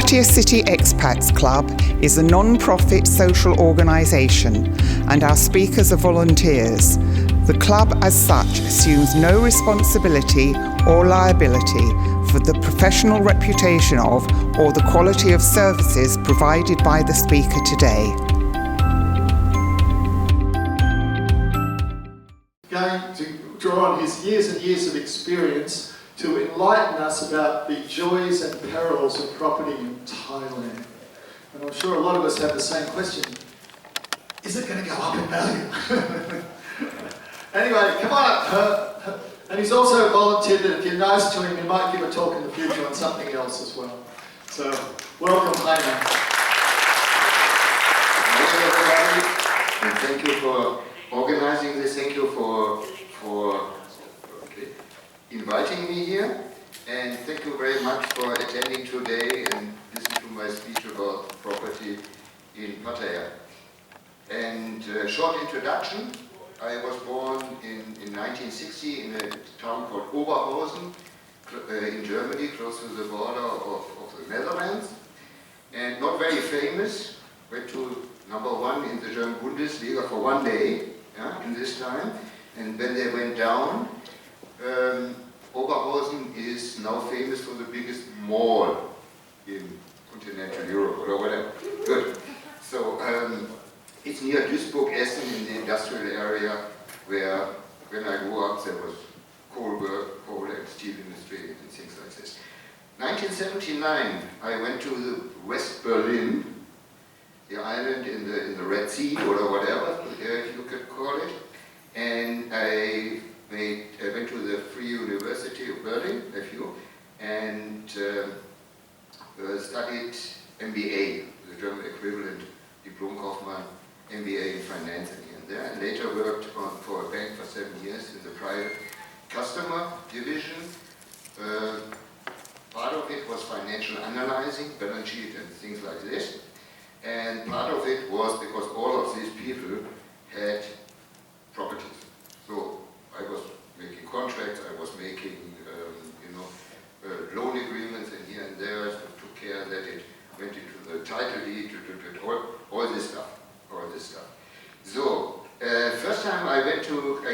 Pattaya City Expats Club is a non-profit social organisation and our speakers are volunteers. The club as such assumes no responsibility or liability for the professional reputation of or the quality of services provided by the speaker today. Going to draw on his years and years of experience to enlighten us about the joys and perils of property in Thailand. And I'm sure a lot of us have the same question. Is it going to go up in value? Anyway, come on up. And he's also volunteered that if you're nice to him, he might give a talk in the future on something else as well. So, welcome, Hainan. Hello, everybody, and thank you for organizing this. Thank you for inviting me here, and thank you very much for attending today and listening to my speech about property in Pattaya. And short introduction. I was born in 1960 in a town called Oberhausen in Germany, close to the border of the Netherlands, and not very famous. Went to #1 in the German Bundesliga for one day, in this time, and when they went down, Oberhausen is now famous for the biggest mall in continental Europe or whatever. Good. So it's near Duisburg, Essen, in the industrial area where, when I grew up, there was coal and steel industry and things like this. 1979, I went to West Berlin, the island in the Red Sea or whatever you could call it, and I went to the Free University of Berlin, FU, and studied MBA, the German equivalent, Diplom-Kaufmann, MBA in finance and there, and later worked for a bank for 7 years in the private customer division. Part of it was financial analyzing, balance sheet and things like this, and part of it was because all of these people had properties. So I was making contracts, I was making loan agreements and here and there, so took care that it went into the title deed, all this stuff. So, first time I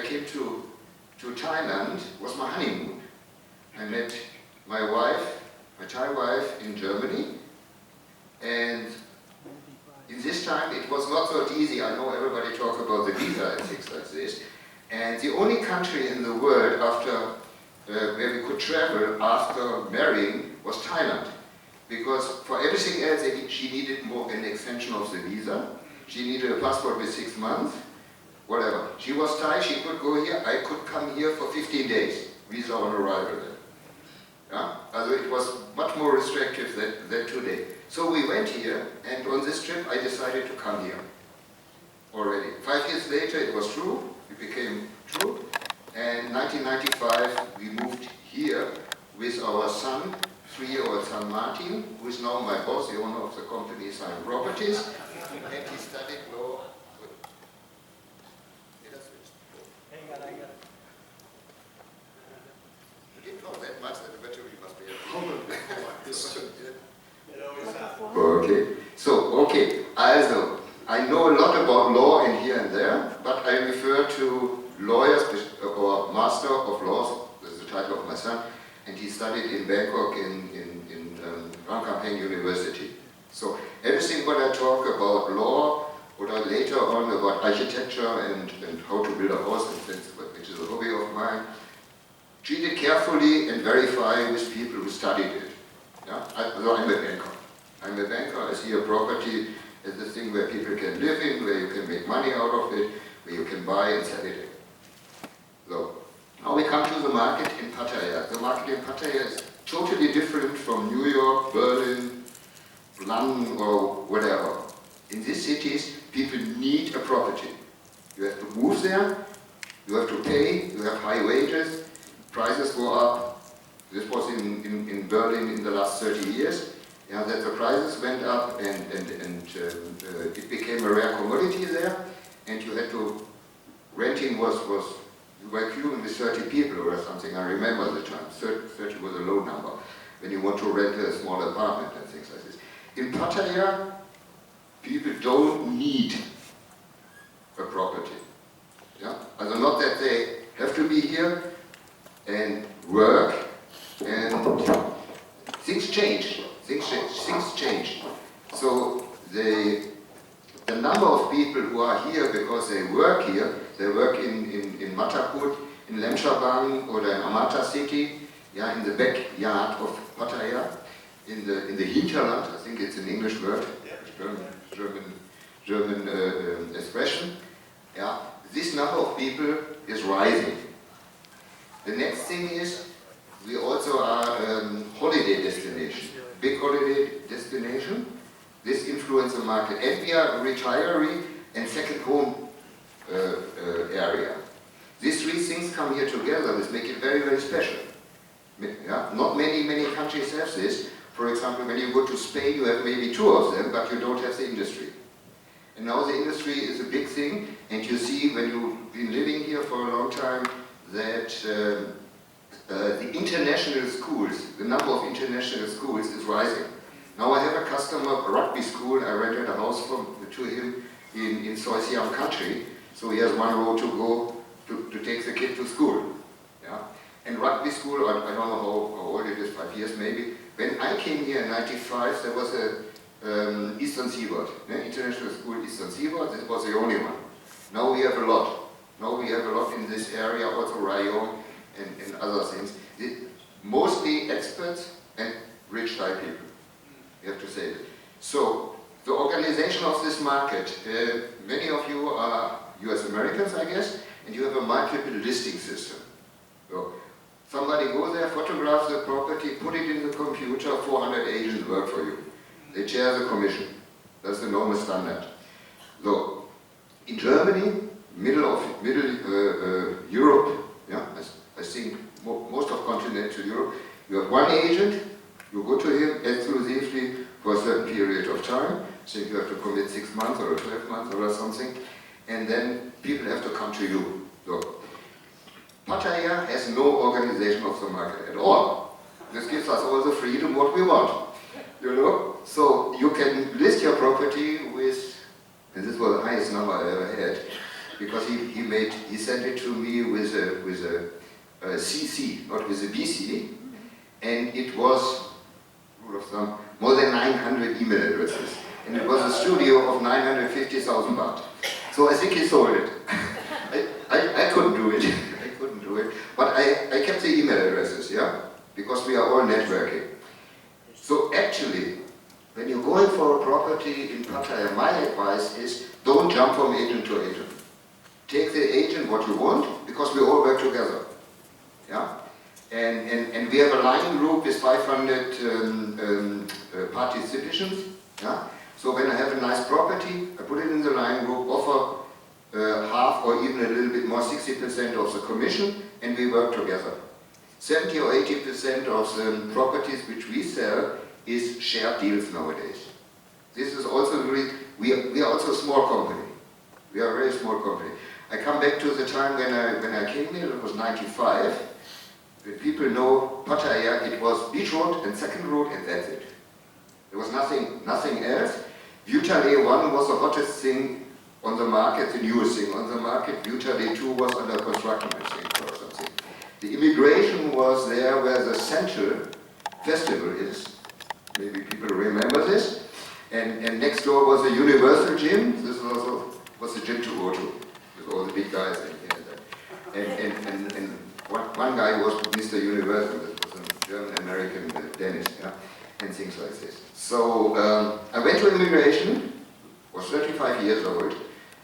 came to Thailand was my honeymoon. I met my wife, my Thai wife in Germany, and in this time it was not so easy. I know everybody talk about the visa and things like this, and the only country in the world after where we could travel after marrying was Thailand. Because for everything else, she needed more an extension of the visa. She needed a passport with 6 months, whatever. She was Thai, she could go here, I could come here for 15 days, visa on arrival then. Yeah? So it was much more restrictive than today. So we went here, and on this trip I decided to come here already. 5 years later it was true, it became true, and 1995 we moved here with our son, 3-year-old son Martin, who is now my boss, the owner of the company Sign Properties, and he studied law. Hang on, I got it. You didn't know that much, that the battery must be Hold on, like this. Okay, also, I know a lot about law and here and there, but I refer to lawyers or Master of Laws, that's the title of my son, and he studied in Bangkok in Rangkampeng University. So everything what I talk about law, what I later on about architecture and how to build a house, and things, which is a hobby of mine, treat it carefully and verify with people who studied it. Yeah? So I'm a banker. I see a property as the thing where people can live in, where you can make money out of it, where you can buy and sell it. So now we come to the market in Pattaya. The market in Pattaya is totally different from New York, Berlin, London or whatever. In these cities, people need a property. You have to move there, you have to pay, you have high wages, prices go up. This was in Berlin in the last 30 years. Yeah, that the prices went up and it became a rare commodity there, and you had to, renting was you were queuing with 30 people or something, I remember the time, 30 was a low number. when you want to rent a small apartment and things like this. In Pattaya, people don't need a property. Yeah? Also not that they have to be here and work, and things change. Things change. So the number of people who are here because they work here, they work in Mataput, in Lemshabang or in Amata city, yeah, in the backyard of Pattaya, in the hinterland, I think it's an English word, German expression. Yeah, this number of people is rising. The next thing is we also are holiday destination, big holiday destination. This influences the market, and we are a retiree and second home area. These three things come here together, this make it very, very special. Yeah? Not many countries have this. For example, when you go to Spain, you have maybe two of them, but you don't have the industry. And now the industry is a big thing, and you see when you've been living here for a long time that the international schools, the number of international schools is rising. Now I have a customer, a rugby school, I rented a house to him in Soi Siam country, so he has one road to go to take the kid to school. Yeah? And rugby school, I don't know how old it is, 5 years maybe. When I came here in '95, there was a Eastern Seaboard, international school Eastern Seaboard, this was the only one. Now we have a lot. Now we have a lot in this area, also Rayong and other things. Mostly experts and rich Thai people. You have to say that. So, the organization of this market, many of you are US Americans, I guess, and you have a multiple listing system. So, somebody goes there, photographs the property, put it in the computer, 400 agents work for you. They share the commission. That's the normal standard. So, in Germany, middle Europe, yeah, I think most of continental Europe, you have one agent. You go to him exclusively for a certain period of time, so you have to commit 6 months or 12 months or something, and then people have to come to you. So, Pattaya has no organization of the market at all. This gives us all the freedom what we want, you know? So you can list your property with, and this was the highest number I ever had, because he sent it to me with a CC, not with a BC, and it was of thumb, more than 900 email addresses. And it was a studio of 950,000 baht. So I think he sold it. I couldn't do it. I couldn't do it. But I kept the email addresses, yeah? Because we are all networking. So actually, when you're going for a property in Pattaya, my advice is don't jump from agent to agent. Take the agent what you want, because we all work together. Yeah? And we have a line group with 500 participations. Yeah? So when I have a nice property, I put it in the line group, offer half or even a little bit more, 60% of the commission, and we work together. 70 or 80% of the properties which we sell is shared deals nowadays. This is also really, we are also a small company. We are a very small company. I come back to the time when I came here, it was 95. When people know Pattaya, it was beach road and second road, and that's it. There was nothing else. Butale 1 was the hottest thing on the market, the newest thing on the market. Butale 2 was under construction, I think, or something. The immigration was there where the Central Festival is. Maybe people remember this. And next door was the Universal Gym. This was the gym to go to, with all the big guys in here. And one guy was Mr. Universal, that was a German-American dentist, yeah, and things like this. So I went to immigration, was 35 years old,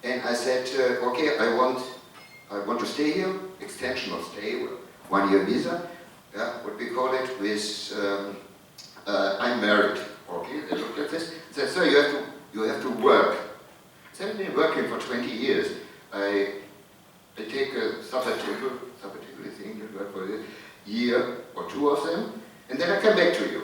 and I said, okay, I want to stay here, extension of stay, 1 year visa, yeah, what we call it, with I'm married. Okay, they looked at this, said, sir, you have to work. So I've been working for 20 years. I take a sabbatical, is the English word for it, year or two of them, and then I come back to you.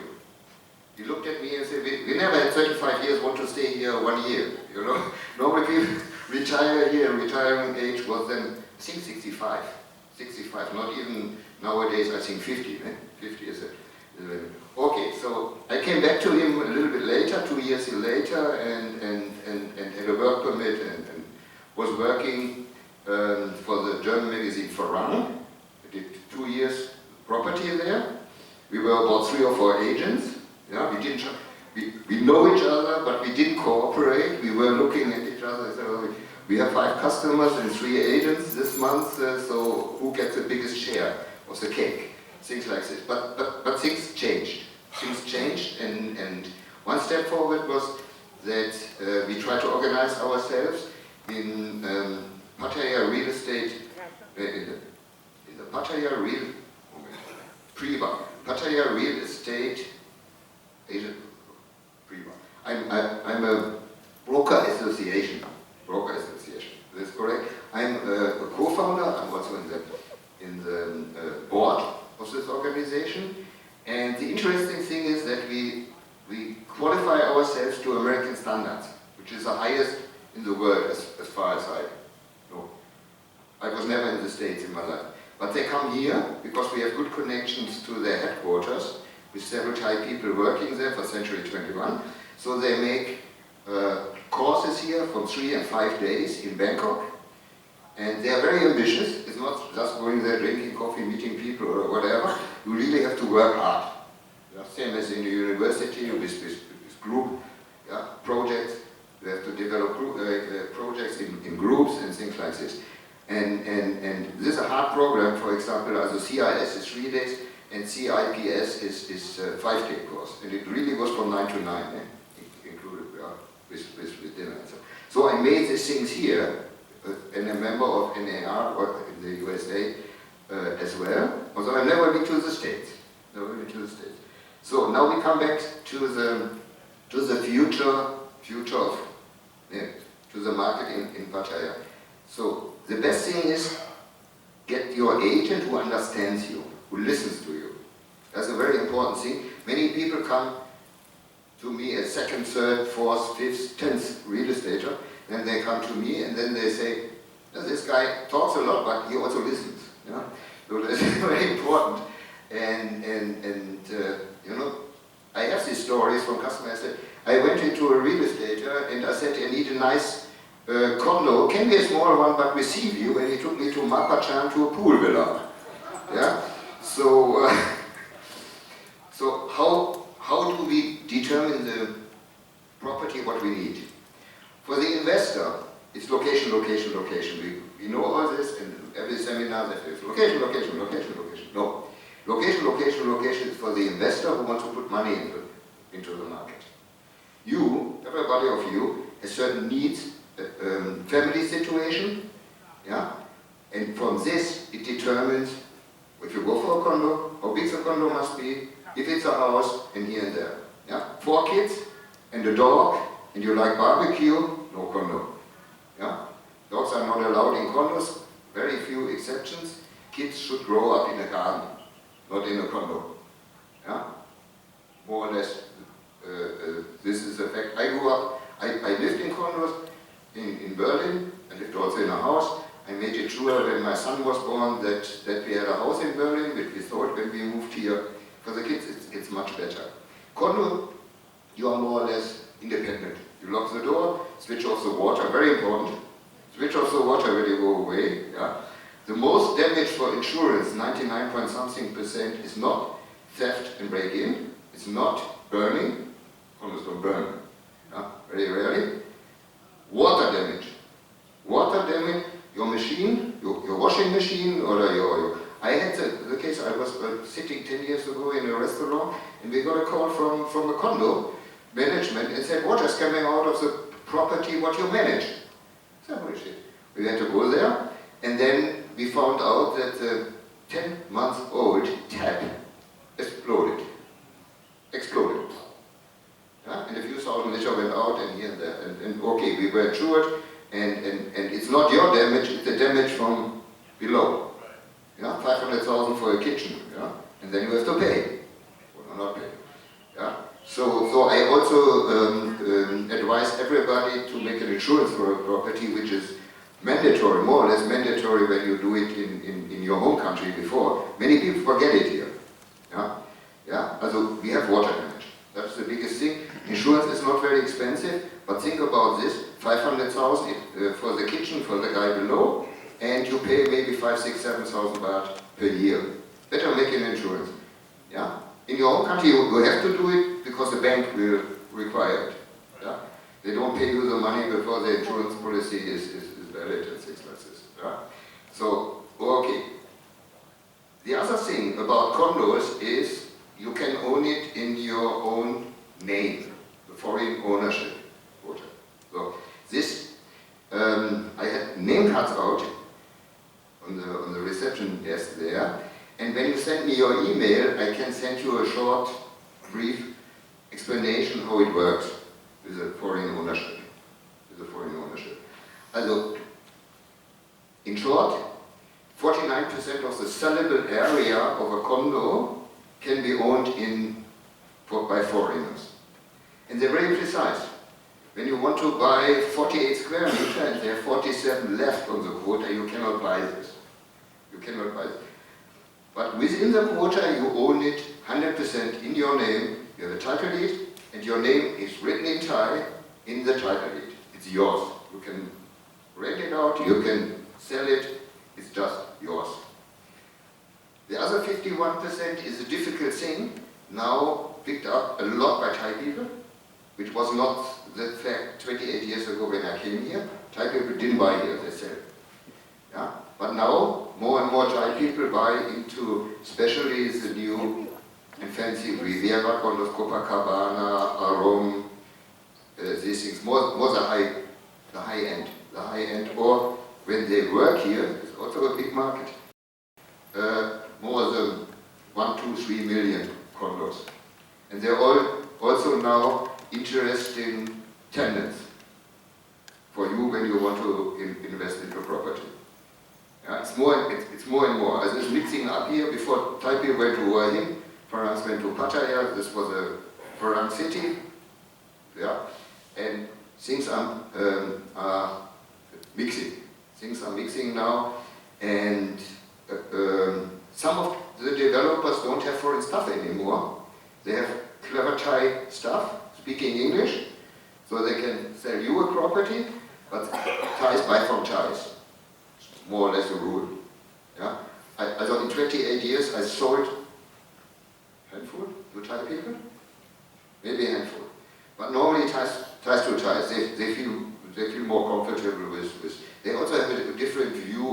He looked at me and said, we never had 35 years, want to stay here 1 year, you know. Normally people retire here, retiring age was then, I think 65, not even nowadays, I think 50, 50 is Okay, so I came back to him a little bit later, 2 years later, and had a work permit and was working for the German magazine Farang. I did 2 years property there. We were about 3 or 4 agents. Yeah, we know each other, but we didn't cooperate. We were looking at each other and said, oh, we have 5 customers and 3 agents this month, so who gets the biggest share of the cake? Things like this. But things changed. Things changed, and one step forward was that we tried to organize ourselves in Pattaya real estate, in the Pattaya real estate agent. I'm a broker association. That's correct. I'm a co-founder. I'm also in the board of this organization. And the interesting thing is that we qualify ourselves to American standards, which is the highest in the world as far as I know. I was never in the States in my life. But they come here because we have good connections to their headquarters, with several Thai people working there for Century 21. So they make courses here from 3 and 5 days in Bangkok. And they are very ambitious. It's not just going there, drinking coffee, meeting people or whatever. You really have to work hard. Yeah, same as in the university with group projects. You have to develop projects in groups and things like this. And this is a hard program. For example, also CIS is 3 days and CIPS is a 5-day course. And it really was from 9 to 9, included with dinner. So I made these things here. And a member of NAR or in the USA as well. Although I've never been to the States. So now we come back to the future of to the market in Pattaya. So the best thing is get your agent who understands you, who listens to you. That's a very important thing. Many people come to me as 2nd, 3rd, 4th, 5th, 10th real estater. Then they come to me and then they say, this guy talks a lot, but he also listens. Yeah? So that's very important. And you know, I have these stories from customers. I said, I went into a real estater and I said, I need a nice condo, can be a small one, but with sea view. And he took me to Mapachan to a pool villa. Yeah. So so how do we determine the property what we need? For the investor, it's location. We know all this, and every seminar that is location. No. Location is for the investor who wants to put money into the market. Everybody of you, has certain needs, family situation, yeah? And from this, it determines if you go for a condo, how big the condo must be, if it's a house, and here and there. Yeah? 4 kids, and a dog, and you like barbecue, no condo. Yeah? Dogs are not allowed in condos, very few exceptions. Kids should grow up in a garden, not in a condo. Yeah? More or less, this is a fact. I grew up, I lived in condos in Berlin. I lived also in a house. I made it sure when my son was born that we had a house in Berlin, which we thought when we moved here. For the kids, it's much better. Condo, you are more or less independent. You lock the door, switch off the water, very important. Switch off the water when you go away. Yeah? The most damage for insurance, 99.something%, is not theft and break-in. It's not burning. Condos don't burn. Yeah? Very rarely. Water damage. Water damage, your machine, your washing machine, or your I had the case, I was sitting 10 years ago in a restaurant, and we got a call from a condo management and said, water's coming out of the property what you manage. So we had to go there, and then we found out that the 10-month-old tap exploded. Yeah? And a few thousand liters went out and here and there. And okay, we were insured, and it's not your damage, it's the damage from below. Yeah? 500,000 for a kitchen, yeah? And then you have to pay, or not pay. Yeah? So I also advise everybody to make an insurance for a property which is mandatory, more or less mandatory when you do it in your home country before. Many people forget it here. Yeah? Yeah? Also we have water damage. That's the biggest thing. Insurance is not very expensive, but think about this: 500,000 for the kitchen for the guy below, and you pay maybe 5, 6, 7,000 baht per year. Better make an insurance. Yeah. In your own country, you have to do it because the bank will require it. Yeah. They don't pay you the money before the insurance policy is valid and things like this. Yeah. So okay. The other thing about condos is you can own it in your own name, the foreign ownership quota. So this, I had name cards out on the reception desk there, and when you send me your email, I can send you a short, brief explanation how it works with the foreign ownership. Also, in short, 49% of the sellable area of a condo can be owned by foreigners. And they're very precise. When you want to buy 48 square meters and there are 47 left on the quota, you cannot buy this. You cannot buy it. But within the quota, you own it 100% in your name. You have a title deed, and your name is written in Thai in the title deed. It's yours. You can rent it out, you can sell it, it's just yours. The other 51% is a difficult thing, now picked up a lot by Thai people, which was not the fact 28 years ago when I came here. Thai people didn't buy here, they said. Yeah? But now, more and more Thai people buy into, especially the new and fancy Riviera condos, Copacabana, Arom, these things, more the high end, or when they work here, it's also a big market. More than 1, 2, 3 million condos. And they're all also now interesting tenants for you when you want to invest into property. Yeah, it's more and more. As it's mixing up here. Before Thai people went to Hua Hin, foreigners went to Pattaya. This was a foreign city. Yeah, and things are mixing. Things are mixing now, and some of the developers don't have foreign staff anymore. They have clever Thai staff speaking English, so they can sell you a property, but Thais buy from Thais. More or less a rule. Yeah? I thought in 28 years I sold handful to Thai people, maybe a handful. But normally Thais to Thais, they feel more comfortable with. They also have a different view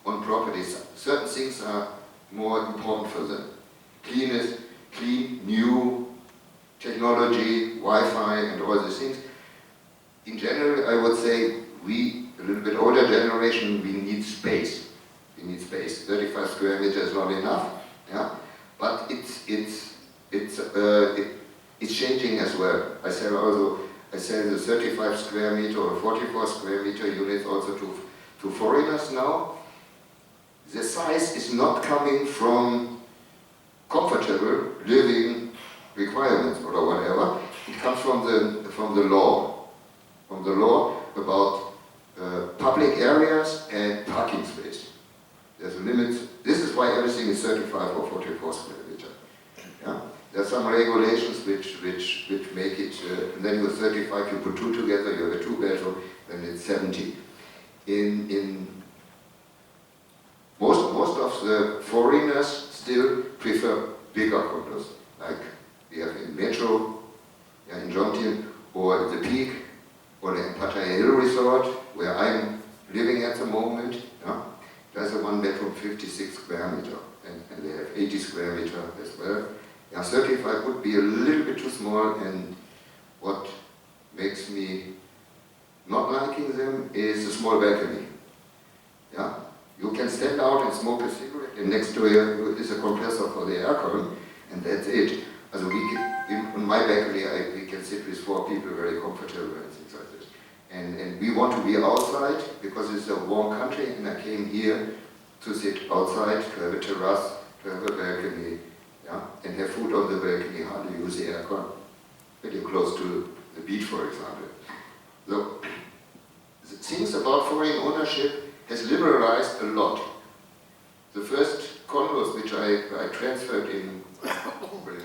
on properties. Certain things are more important for them. Clean, new technology, Wi-Fi, and all these things. In general, I would say we, a little bit older generation, we need space. We need space. 35 square meters is not enough, yeah. But it's changing as well. I sell the 35 square meter or 44 square meter units also to foreigners now. The size is not coming from comfortable living requirements or whatever. It comes from the law. From the law about public areas and parking space. There's a limit. This is why everything is 35 or 44 square meter. Yeah? There are some regulations which make it, and then with 35 you put two together, you have a 2-bedroom, then it's 70. In most of the foreigners still prefer bigger condos, like we have in Metro, in Jontin, or at the Peak, or in Pattaya Hill Resort, where I'm living at the moment. Yeah? There's a 1-bedroom, 56 square meter, and they have 80 square meter as well. Yeah, 35 would be a little bit too small, and what makes me not liking them is the small balcony. Yeah? You can stand out and smoke a cigarette, and next to you is a compressor for the aircon, and that's it. Also on my balcony, we can sit with 4 people very comfortable and things like this. And we want to be outside because it's a warm country, and I came here to sit outside, to have a terrace, to have a balcony, yeah, and have food on the balcony, hardly use the aircon. Very close to the beach, for example. So, the things about foreign ownership has liberalized a lot. The first condos which I transferred in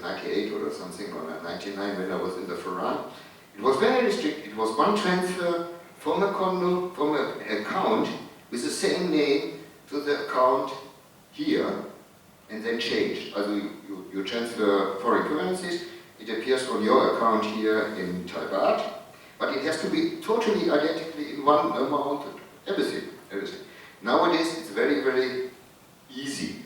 98 or something, or 99 when I was in the Ferran, it was very strict. It was one transfer from a condo, from an account with the same name to the account here, and then changed. Also you transfer foreign currencies, it appears on your account here in Thai baht, but it has to be totally identically in one amount, everything. Nowadays it's very, very easy.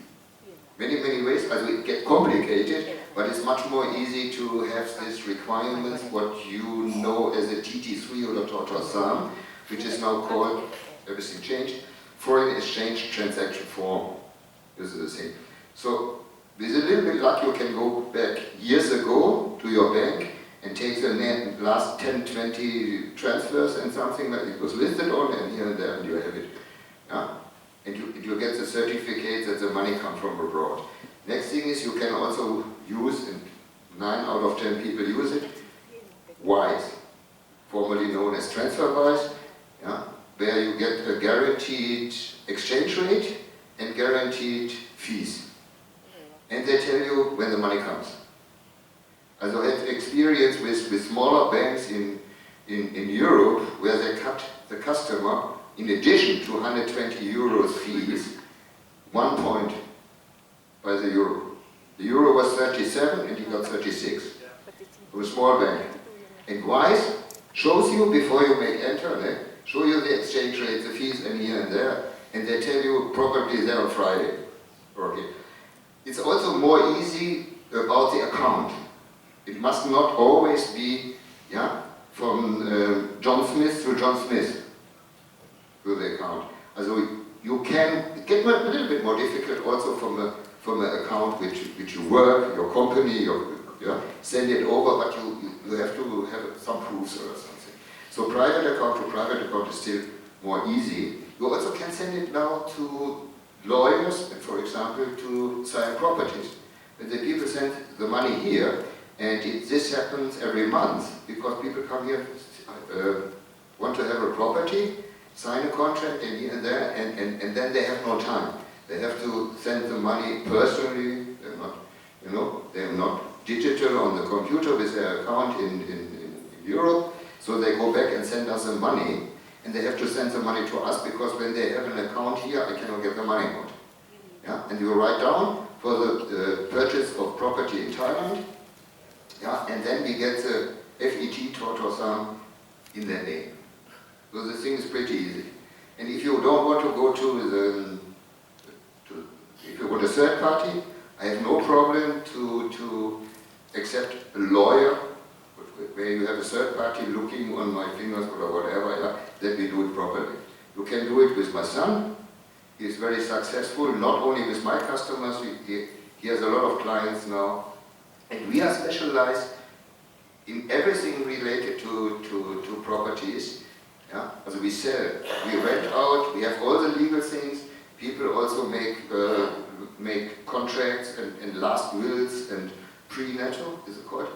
Many ways, as it gets complicated, but it's much more easy to have these requirements, what you know as a TT3 or a TOTOSAM, which is now called, everything changed, foreign exchange transaction form. This is the thing. So, with a little bit luck, you can go back years ago to your bank and take the last 10, 20 transfers and something that it was listed on, and here and there, and you have it. Yeah? And you get the certificate that the money comes from abroad. Next thing is you can also use, and 9 out of 10 people use it, WISE, formerly known as TransferWise, yeah, where you get a guaranteed exchange rate and guaranteed fees. And they tell you when the money comes. As I had experience with smaller banks in Europe where they cut the customer, in addition to 120 euros fees, 1 point by the euro. The euro was 37 and he got 36. For a small bank. And WISE shows you before you make enter, show you the exchange rate, the fees, and here and there, and they tell you probably there on Friday. Okay. It's also more easy about the account. It must not always be, yeah, from John Smith to John Smith to the account. Also you can, it gets a little bit more difficult also from an account which you work, your company, send it over, but you have to have some proofs or something. So private account to private account is still more easy. You also can send it now to lawyers, and for example, to sign properties. And the people send the money here, and this happens every month, because people come here, want to have a property, sign a contract, and here and there, and then they have no time. They have to send the money personally. They're not digital on the computer with their account in Europe, so they go back and send us the money. And they have to send the money to us, because when they have an account here, I cannot get the money out. Yeah? And you write down for the purchase of property in Thailand, yeah? And then we get the FET TOTOSAM in their name. So the thing is pretty easy. And if you don't want to go if you want a third party, I have no problem to accept a lawyer where you have a third party looking on my fingers or whatever, yeah, that we do it properly. You can do it with my son. He is very successful, not only with my customers, he has a lot of clients now. And we are specialized in everything related to properties. Yeah? So we sell, we rent out, we have all the legal things. People also make contracts and last wills and prenatal, is it called?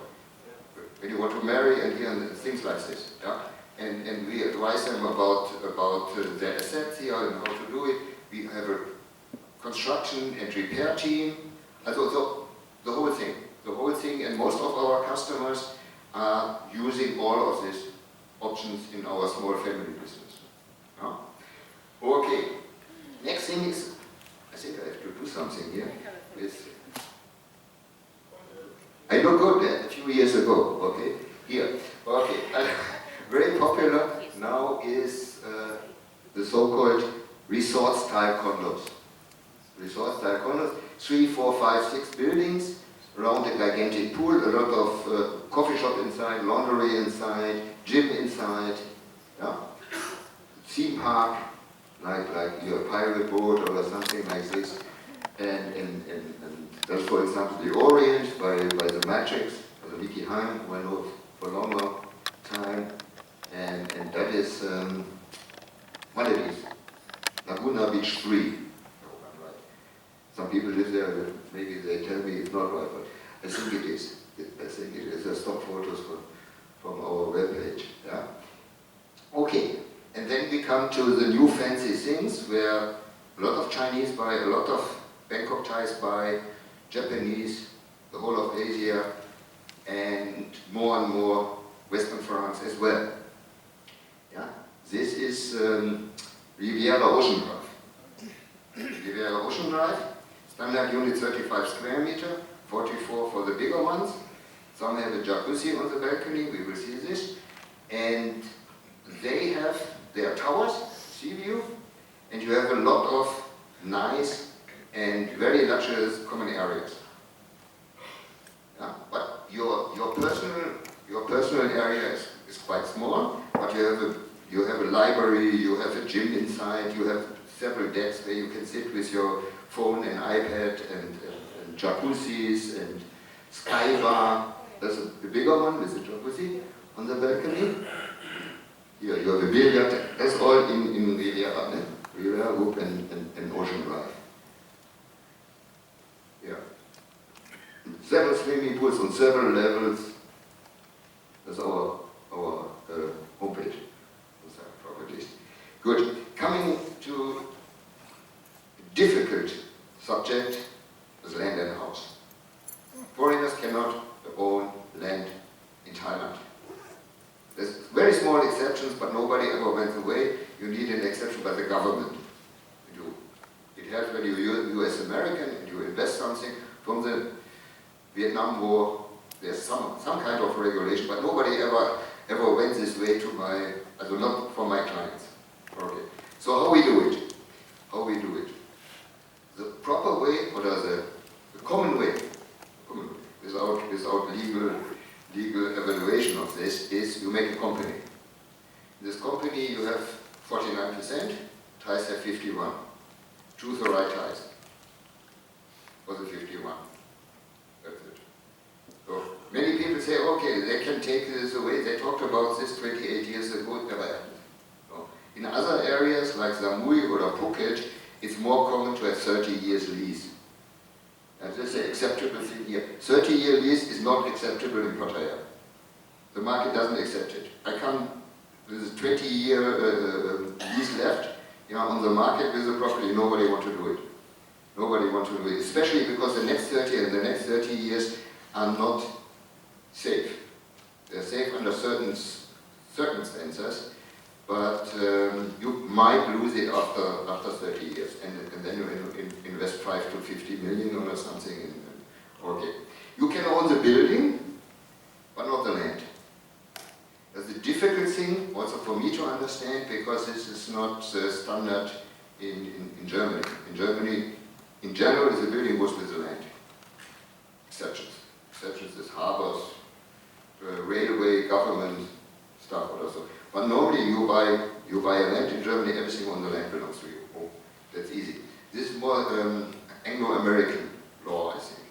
When you want to marry and things like this, yeah? And we advise them about their assets here and how to do it. We have a construction and repair team, also the whole thing, and most of our customers are using all of these options in our small family business. Yeah? Okay, next thing is, I think I have to do something here. I look good a few years ago, okay? Here, okay. Very popular now is the so-called resort-style condos. Resort-style condos, 3, 4, 5, 6 buildings around a gigantic pool, a lot of coffee shop inside, laundry inside, gym inside, yeah? Theme park, like your pirate boat or something like this. And that's, for example, the Orient by the Matrix, or the Mickey Heim, who I know for a long time. And that is one of these, Laguna Beach 3. Oh, I'm right. Some people live there, maybe they tell me it's not right, but I think it is. I think it is. There's stock photos from our webpage. Yeah? Okay, and then we come to the new fancy things where a lot of Chinese buy a lot of Bangkok ties by Japanese, the whole of Asia, and more Western France as well. Yeah? This is Riviera Ocean Drive. Riviera Ocean Drive, standard unit 35 square meter, 44 for the bigger ones. Some have a jacuzzi on the balcony, we will see this. And they have their towers, sea view, and you have a lot of nice and very luxurious common areas. Yeah? But your personal area is quite small, but you have a library, you have a gym inside, you have several decks where you can sit with your phone and iPad and jacuzzis and sky bar. There's the bigger one with the jacuzzi on the balcony. Here you have a billiard deck. That's all in Riviera, ne? Riviera Loop and Ocean Drive. Yeah. Several swimming pools on several levels. That's our homepage. Properties. Good. Coming to a difficult subject is land and house. Foreigners cannot own land in Thailand. There's very small exceptions, but nobody ever went away. You need an exception by the government. It helps when you're US American and you invest something from the Vietnam War. There's some kind of regulation, but nobody ever went this way to not for my clients. Okay. So how we do it? The proper way, or the common way, without legal evaluation of this, is you make a company. In this company you have 49%, Thais have 51. Choose the right Thais for the 51. That's it. So many people say, okay, they can take this away. They talked about this 28 years ago, it never happened. No. In other areas like Samui or Phuket, it's more common to have 30 years lease. And this is an acceptable thing here. 30-year lease is not acceptable in Pattaya. The market doesn't accept it. There's a 20-year lease left, on the market with the property. Nobody want to do it. Nobody want to do it, especially because the next 30 and the next 30 years are not safe. They're safe under certain circumstances, but you might lose it after 30 years, and then you invest 5 to 50 million or something. Okay, you can own the building, but not the land. That's a difficult thing also for me to understand, because this is not standard in Germany. In Germany, in general, the building goes with the land. Exceptions is harbors, railway, government stuff or so. But normally you buy a land in Germany, everything on the land belongs to you. Oh, that's easy. This is more Anglo-American law, I think.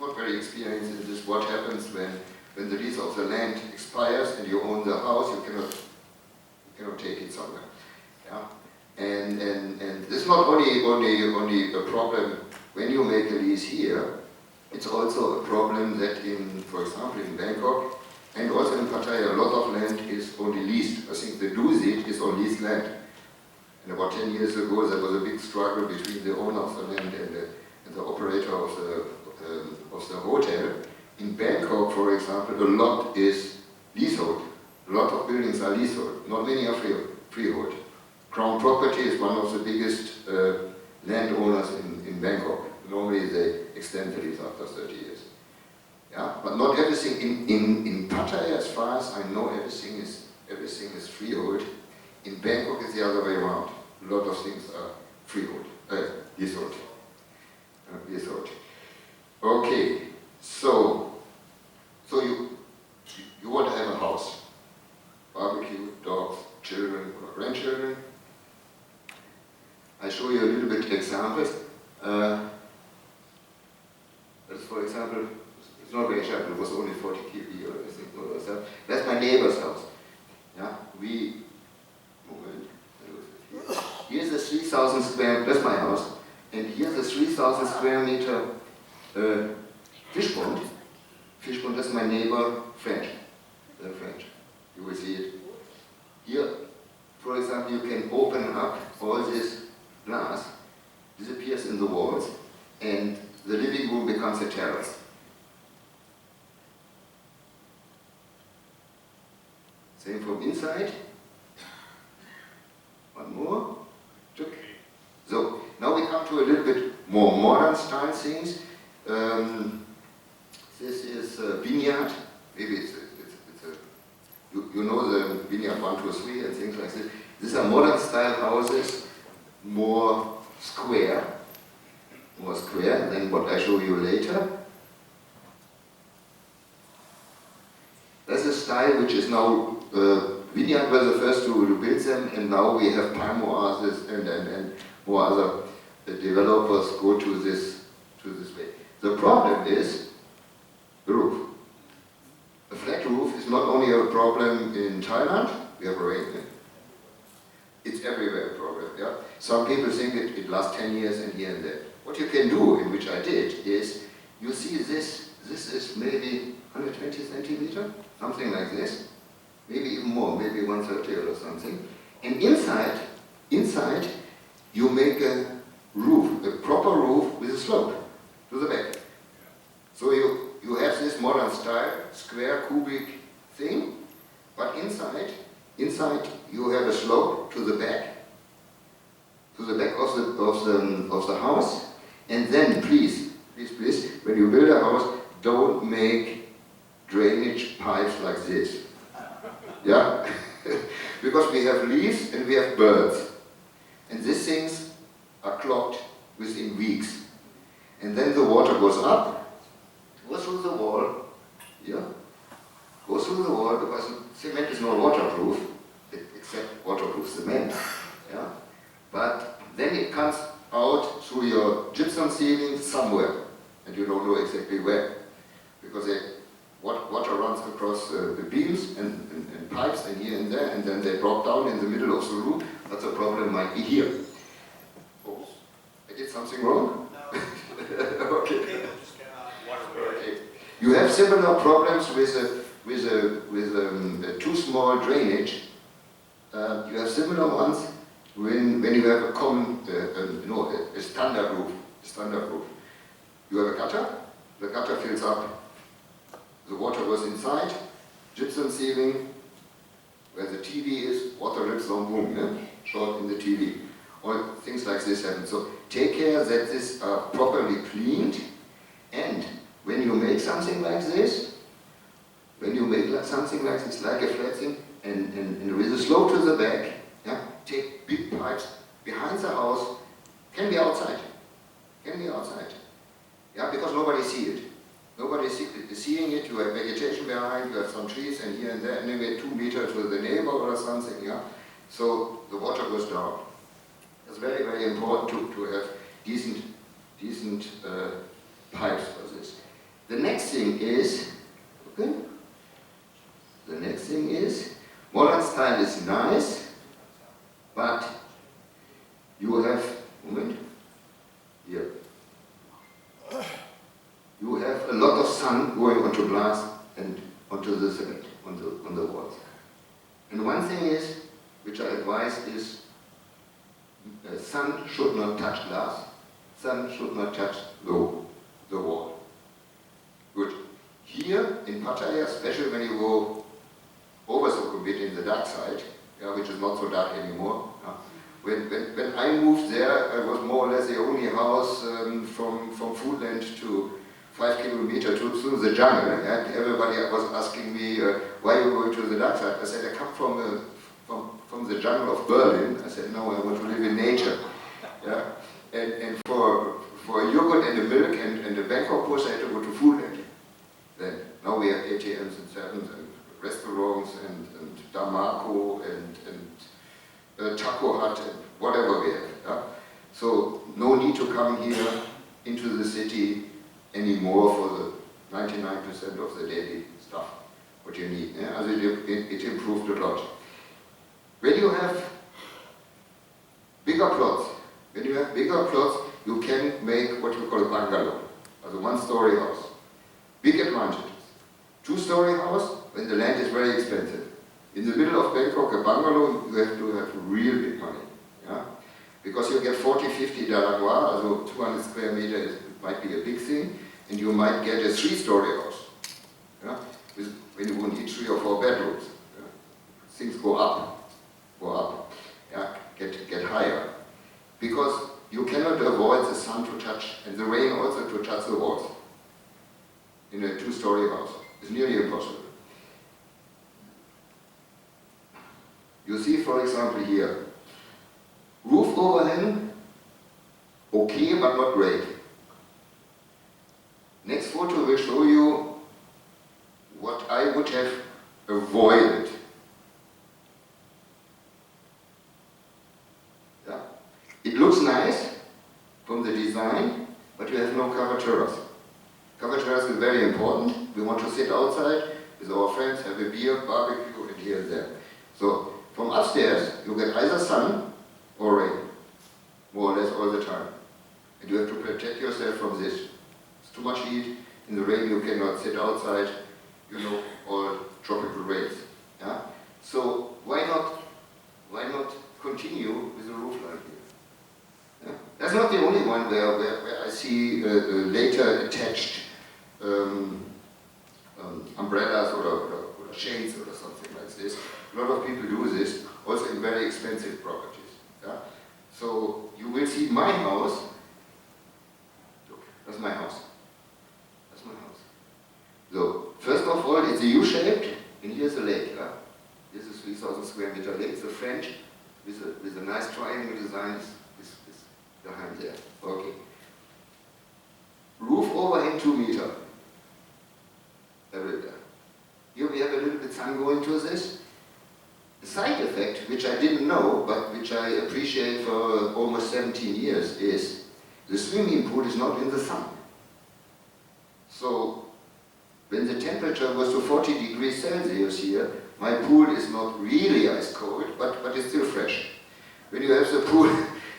Not very experienced in this. What happens when the lease of the land expires and you own the house, you cannot take it somewhere. Yeah? And this is not only a problem when you make a lease here. It's also a problem that for example, in Bangkok and also in Pattaya, a lot of land is only leased. I think the Dusit is on leased land. And about 10 years ago, there was a big struggle between the owner of the land and the operator of the hotel. In Bangkok, for example, a lot is leasehold. A lot of buildings are leasehold. Not many are freehold. Crown Property is one of the biggest landowners in Bangkok. Normally they extend the lease after 30 years. Yeah? But not everything in Pattaya, as far as I know, everything is freehold. In Bangkok it's the other way around. A lot of things are freehold, leasehold. Okay, so you want to have a house, barbecue, dogs, children or grandchildren. I show you a little bit examples. That's, for example, it's not very sharp, it was only 40 kb or I think. That's my neighbor's house. Yeah, here's a 3,000 square, that's my house, and here's a 3,000 square meter fish pond. Fish pond, that's my neighbor, French. They're French. You will see it. Here, for example, you can open up all this glass, disappears in the walls, and the living room becomes a terrace. Same from inside. One more. So, now we come to a little bit more modern style things. This is a vineyard. Maybe it's a, you know the vineyard 1, 2, 3 and things like this. These are modern style houses, more square than what I show you later. That's a style which is now, vineyard were the first to build them, and now we have palm oases and more other developers go to this way. The problem is the roof. A flat roof is not only a problem in Thailand, we have rain. It's everywhere a problem. Yeah? Some people think it lasts 10 years and here and there. What you can do, in which I did, is you see this is maybe 120 centimeter, something like this, maybe even more, maybe 130 or something. And inside you make a roof, a proper roof with a slope to the back. So you have this modern style, square cubic thing, but inside you have a slope to the back of the house. And then please, when you build a house, don't make drainage pipes like this. Yeah? Because we have leaves and we have birds. And these things are clogged within weeks. And then the water goes up, goes through the wall, yeah? Goes through the wall because cement is not waterproof, except waterproof cement. Yeah? But then it comes out through your gypsum ceiling somewhere, and you don't know exactly where. Because water runs across the beams and pipes and here and there, and then they drop down in the middle of the roof. But the problem might be here. Oh, I did something wrong? No. Okay. Okay. You have similar problems with a too small drainage. You have similar ones when you have a common, a standard roof. You have a gutter. The gutter fills up. The water goes inside. Gypsum ceiling, where the TV is, water drips on boom, short in the TV. Or things like this happen. So take care that this are properly cleaned, and when you make something like this, like a flat thing, and with a slope to the back, yeah, take big pipes behind the house, can be outside. Yeah, because nobody sees it. Nobody is seeing it, you have vegetation behind, you have some trees and here and there, and maybe 2 meters with the neighbor or something, yeah? So the water goes down. It's very, very important to have decent pipes for this. The next thing is, modern style is nice, but you have, you have a lot of sun going onto glass and onto the cement, on the walls. And one thing is, which I advise is, sun should not touch glass, sun should not touch the wall. Good. Here in Pattaya, especially when you go over so a bit in the dark side, yeah, which is not so dark anymore. Yeah. When I moved there, I was more or less the only house from Foodland to 5 kilometers through the jungle, and everybody was asking me, why are you going to the dark side? I said, I come from the jungle of Berlin. I said, no, I want to live in nature. Yeah? And for yogurt and the milk and the Bangkok post, I had to go to Foodland. Then, now we have ATMs and sevens and restaurants and Damako and Taco Hut and whatever we have. Yeah? So, no need to come here into the city anymore for the 99% of the daily stuff, what you need. Yeah? It improved a lot. When you have bigger plots, you can make what you call a bungalow, as a one-story house. Big advantages. 2-story house, when the land is very expensive. In the middle of Bangkok, a bungalow, you have to have real big money. Yeah? Because you get 40, 50 $, so 200 square meters might be a big thing, and you might get a 3-story house. Yeah? When you won't need 3 or 4 bedrooms. Yeah? Things go up, yeah? Get higher. Because you cannot avoid the sun to touch, and the rain also to touch the walls in a 2-story house. It's nearly impossible. You see, for example, here, roof overhang, okay, but not great. Next photo will show you what I would have avoided. Yeah. It looks nice from the design, but you have no covered terrace. Covered terrace is very important. We want to sit outside with our friends, have a beer, barbecue, and here and there. So from upstairs, you get either sun or rain, more or less all the time. And you have to protect yourself from this. It's too much heat. In the rain, you cannot sit outside, you know, all tropical rains. Yeah? So why not continue with a roof like here? Yeah? That's not the only one where I see later attached umbrellas or shades or something like this. A lot of people do this, also in very expensive properties. Yeah? So you will see my house. Look, that's my house. That's my house. So first of all, it's a U-shaped, and here's a lake. Yeah? This is 3,000 square meter lake. It's a French with a nice triangle design is behind there. Okay. Roof overhang 2 meters. Everywhere. Here we have a little bit sun going to this. The side effect, which I didn't know, but which I appreciate for almost 17 years, is the swimming pool is not in the sun. So when the temperature goes to 40 degrees Celsius here, my pool is not really ice cold, but it's still fresh. When you have the pool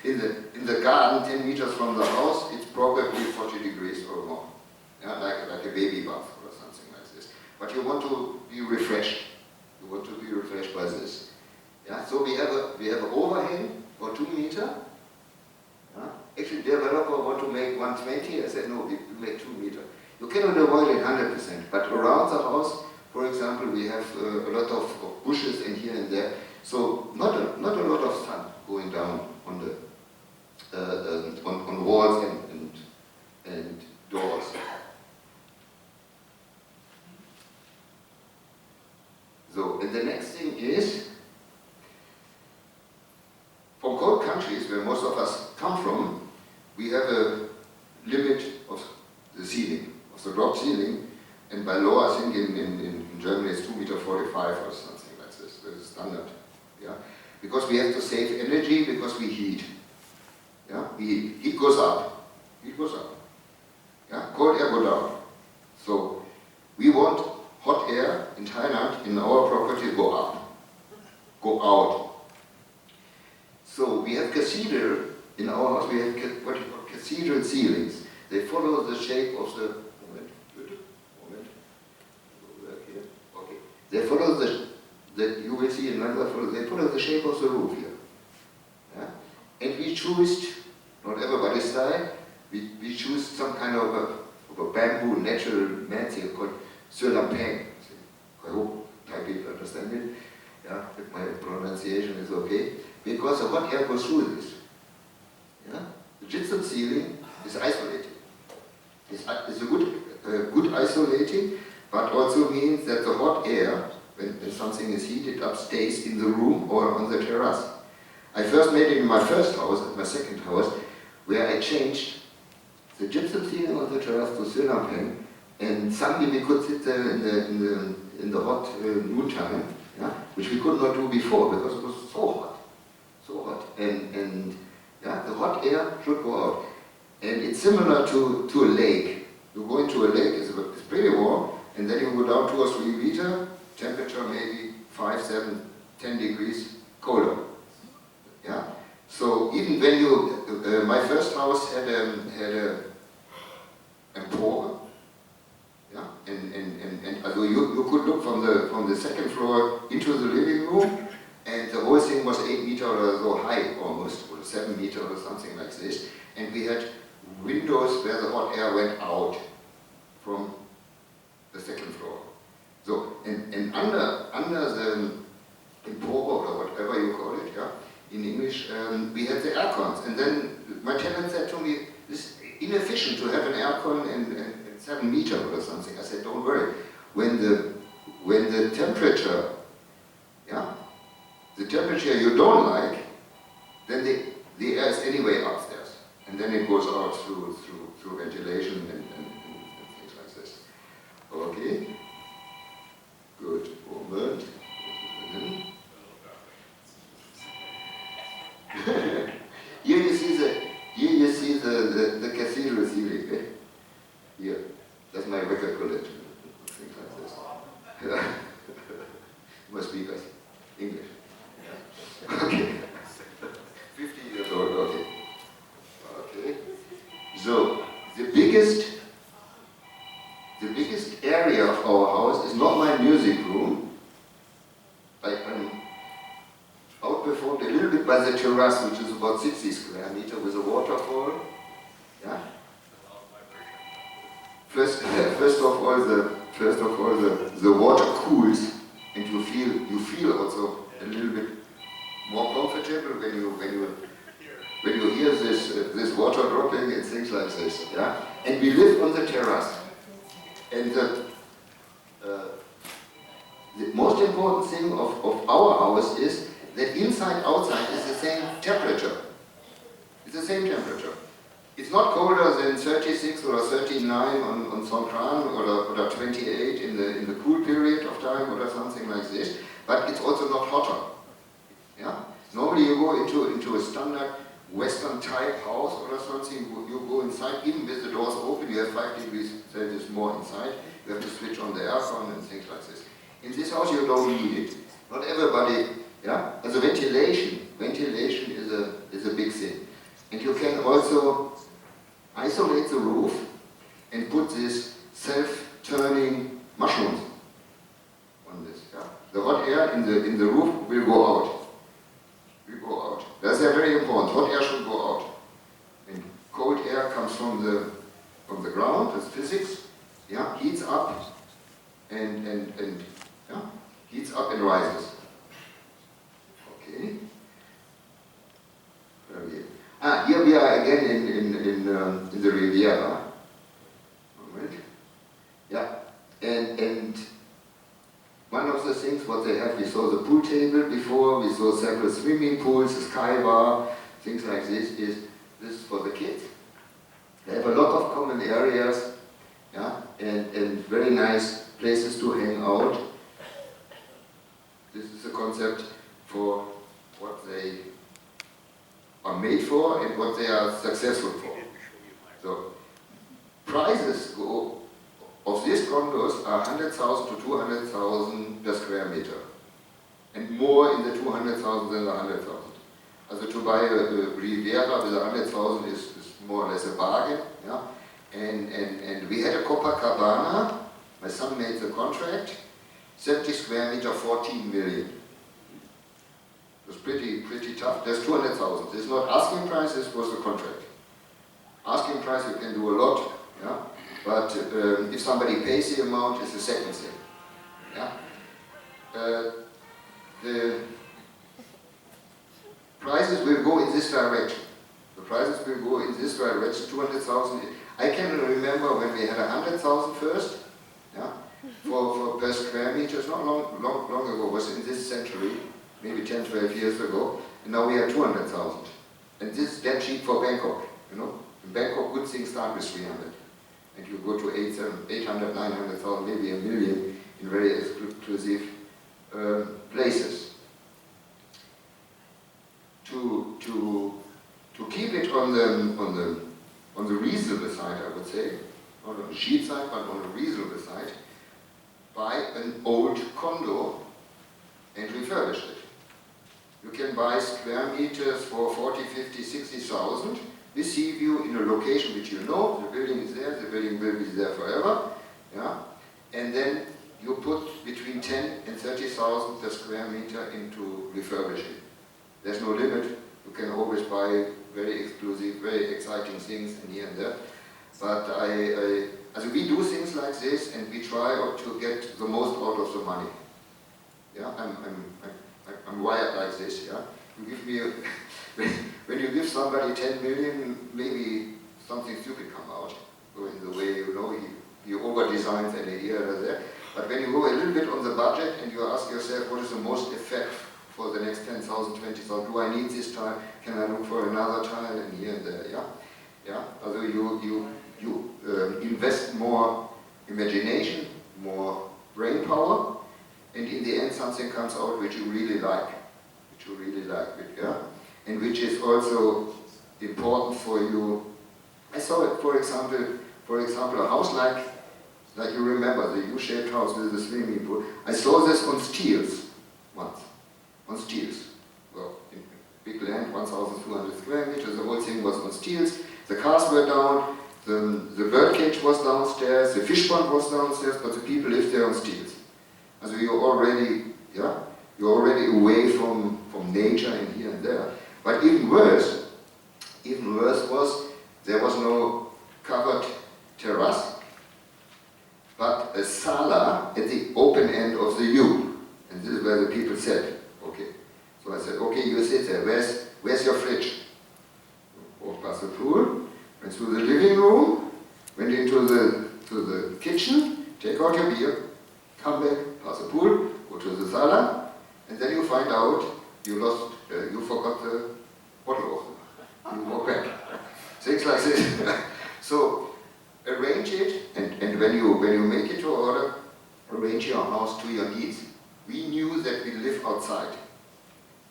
in the garden 10 meters from the house, it's probably 40 degrees or more. Yeah, like a baby bath or something like this. But you want to be refreshed. You want to be refreshed by this. Yeah? So we have an overhang for 2 meters. Yeah? Actually, the developer want to make 120. I said no, we make 2 meters. You cannot avoid it 100%, but around the house, for example, we have a lot of bushes and here and there. So not a lot of sun going down on the on walls and doors. So, and the next thing is, from cold countries where most of us come from, we have a limit of the ceiling, of the drop ceiling, and by law, I think in Germany it's 2.45 meters or something like this. That is standard. Yeah? Because we have to save energy because we heat. Yeah? Heat goes up. Heat goes up. Yeah? Cold air goes down. So we want hot air in Thailand in our property go up, go out. So we have cathedral in our house. We have what you call cathedral ceilings. They follow the shape of the Okay. They follow the you will see another follow. They follow the shape of the roof here. Yeah? And we choose, not everybody's style. We choose some kind of a bamboo natural material called Sulampeng. I hope Thai people understand it. Yeah, if my pronunciation is okay. Because the hot air goes through this. Yeah? The gypsum ceiling is isolating. It's a good isolating, but also means that the hot air, when something is heated up, stays in the room or on the terrace. I first made it in my first house, my second house, where I changed the gypsum ceiling on the terrace to Sulampeng, and suddenly we could sit there in the hot noontime, yeah, which we could not do before because it was so hot, and yeah, the hot air should go out, and it's similar to a lake. You go into a lake, it's pretty warm, and then you go down 2 or 3 meters, temperature maybe 5, 7, 10 degrees colder. Yeah. So even when you, my first house had a empore. Yeah, and although you could look from the second floor into the living room, and the whole thing was 8 meters or so high almost, or 7 meters or something like this. And we had windows where the hot air went out from the second floor. So, and under the empore or whatever you call it, yeah, in English, we had the air cons. And then my tenant said to me, it's inefficient to have an air con in 7 meters or something. I said, don't worry. When the temperature, yeah, the temperature you don't like, then the air is anyway upstairs. And then it goes out through ventilation and things like this. Okay. Good. Moment. Here you see the cathedral ceiling. Eh? Here. That's my record collection. Things like this. Yeah. My speakers. English. Yeah. Okay. 50 years old, okay. Okay. So the biggest area of our house is not my music room. I'm outperformed a little bit by the terrace, which is about 60 square meters with a waterfall. Yeah. First of all, the water cools, and you feel also a little bit more comfortable when you hear this water dropping and things like this. Yeah. And we live on the terrace, and the most important thing of our house is that inside outside is the same temperature. It's the same temperature. It's not colder than 36 or 39 on Songkran or 28 in the cool period of time or something like this, but it's also not hotter. Yeah? Normally you go into a standard Western type house or something, you go inside, even with the doors open, you have 5 degrees Celsius more inside, you have to switch on the aircon and things like this. In this house you don't need it. Not everybody, yeah? As a ventilation is a big thing. And you can also isolate the roof and put this self-turning mushrooms on this. Yeah? The hot air in the roof will go out. That's very important. Hot air should go out. And cold air comes from the ground, that's physics. Yeah, heats up and yeah, heats up and rises. Okay. Here we are again in the Riviera. Moment. Yeah, and one of the things what they have, we saw the pool table before, we saw several swimming pools, a sky bar, things like this is for the kids. They have a lot of common areas, yeah, and very nice places to hang out. This is a concept for what they are made for and what they are successful for. So prices of these condos are 100,000 to 200,000 per square meter, and more in the 200,000 than the 100,000. Also to buy a Riviera with 100,000 is more or less a bargain. Yeah? And we had a Copacabana. My son made the contract. 70 square meter, 14 million. It was pretty tough. There's 200,000. This is not asking price, this was the contract. Asking price you can do a lot, yeah? But if somebody pays the amount, it's the second thing. Yeah? The prices will go in this direction. The prices will go in this direction, 200,000. I can remember when we had 100,000 first, yeah? For per square meter, not long ago, it was in this century, maybe 10, 12 years ago, and now we have 200,000. And this is dead cheap for Bangkok, you know? In Bangkok, good things start with 300. And you go to 800, 900,000, maybe a million in very exclusive places. To keep it on the reasonable side, I would say, not on the cheap side, but on the reasonable side, buy an old condo and refurbish it. You can buy square meters for 40, 50, 60,000 with sea view in a location which you know, the building is there, the building will be there forever, yeah? And then you put between 10 and 30,000 per square meter into refurbishing. There's no limit, you can always buy very exclusive, very exciting things and here and there. But we do things like this, and we try to get the most out of the money. Yeah, I'm wired like this. Yeah, you give me when you give somebody 10 million, maybe something stupid come out. So in the way you over designs and here or there. But when you go a little bit on the budget and you ask yourself, what is the most effect for the next 10,000, 20,000? Do I need this tile? Can I look for another tile and here and there? Yeah, yeah. Although you invest more imagination, more brain power, and in the end something comes out which you really like, yeah, and which is also important for you. I saw it, for example, a house like you remember, the U-shaped house with the swimming pool. I saw this on stilts once, on stilts. Well, in big land, 1,200 square meters, the whole thing was on stilts. The cars were down, the birdcage was downstairs, the fish pond was downstairs, but the people lived there on stilts. And so you're already away from nature and here and there. But even worse was, there was no covered terrace, but a sala at the open end of the U. And this is where the people said, okay. So I said, okay, you sit there, where's your fridge? Walked past the pool, went through the living room, went into the kitchen, take out your beer, come back, pass the pool, go to the sala, and then you find out you forgot the bottle opener. You walk back. Things like this. So arrange it, and when you make it to order, arrange your house to your needs. We knew that we live outside,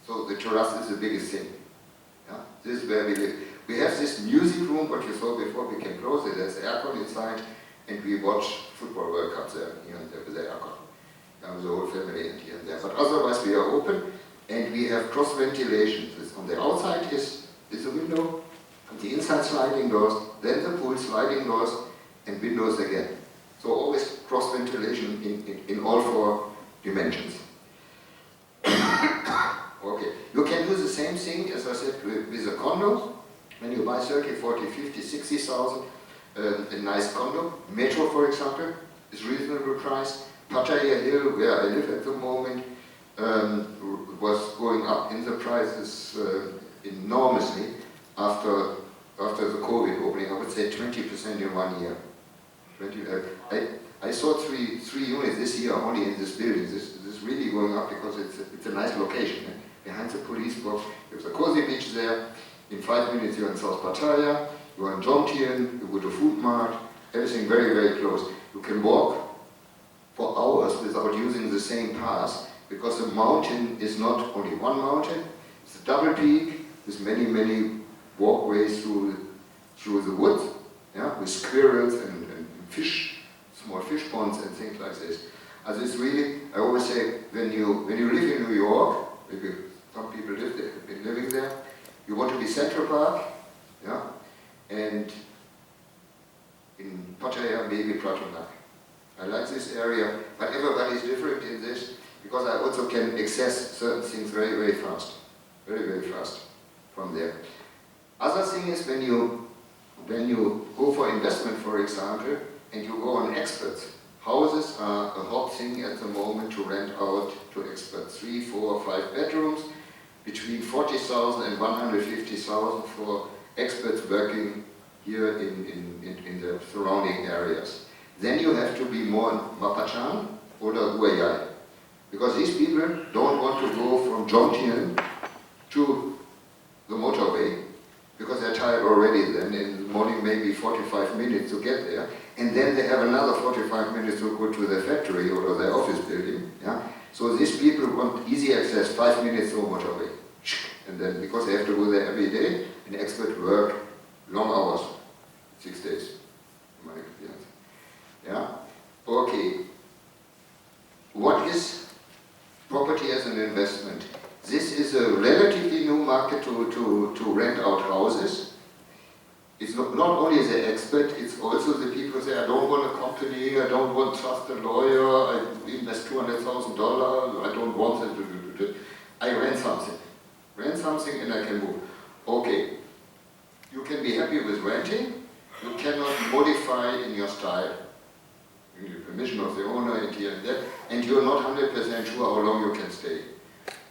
so the terrace is the biggest thing. Yeah? This is where we live. We have this music room, what you saw before we came closer, there's aircon inside, and we watch football World Cups there, here and there with the aircon. With the whole family and here and there. But otherwise we are open, and we have cross ventilation. On the outside is a window, on the inside sliding doors, then the pool sliding doors, and windows again. So always cross ventilation in all four dimensions. Okay, you can do the same thing, as I said, with a condo. When you buy 30, 40, 50, 60,000, a nice condo, Metro for example, is reasonable price. Pattaya Hill, where I live at the moment, was going up in the prices enormously after the COVID opening. I would say 20% in 1 year. I saw three units this year only in this building. This is really going up because it's a nice location. Eh? Behind the police box, there's a cozy beach there. In 5 minutes you're in South Pattaya, you're in Jomtien, you go to Food Mart, everything very, very close. You can walk for hours without using the same path, because the mountain is not only one mountain, it's a double peak with many, many walkways through the woods, yeah, with squirrels and fish, small fish ponds and things like this. As it's really, I always say, when you live in New York, maybe some people live there, have been living there, you want to be Central Park, yeah, and in Pattaya, maybe Pratonak. I like this area, but everybody is different in this, because I also can access certain things very, very fast. Very, very fast from there. Other thing is when you go for investment, for example, and you go on experts. Houses are a hot thing at the moment to rent out to experts. 3, 4, 5 bedrooms, between 40,000 and 150,000 for experts working here in the surrounding areas. Then you have to be more in Mapachan or Guayai, because these people don't want to go from Jomtien to the motorway, because they're tired already then. In the morning maybe 45 minutes to get there, and then they have another 45 minutes to go to their factory or their office building. Yeah? So these people want easy access, 5 minutes to motorway. And then, because they have to go there every day, and expert work long hours, 6 days, in my experience. Yeah? Okay. What is property as an investment? This is a relatively new market to rent out houses. It's not only the expert, it's also the people say, I don't want a company, I don't want to trust a lawyer, I invest $200,000, I don't want it. I rent something and I can move. Okay, You can be happy with renting. You cannot modify in your style. You need the permission of the owner and here and there. And you're not 100% sure how long you can stay.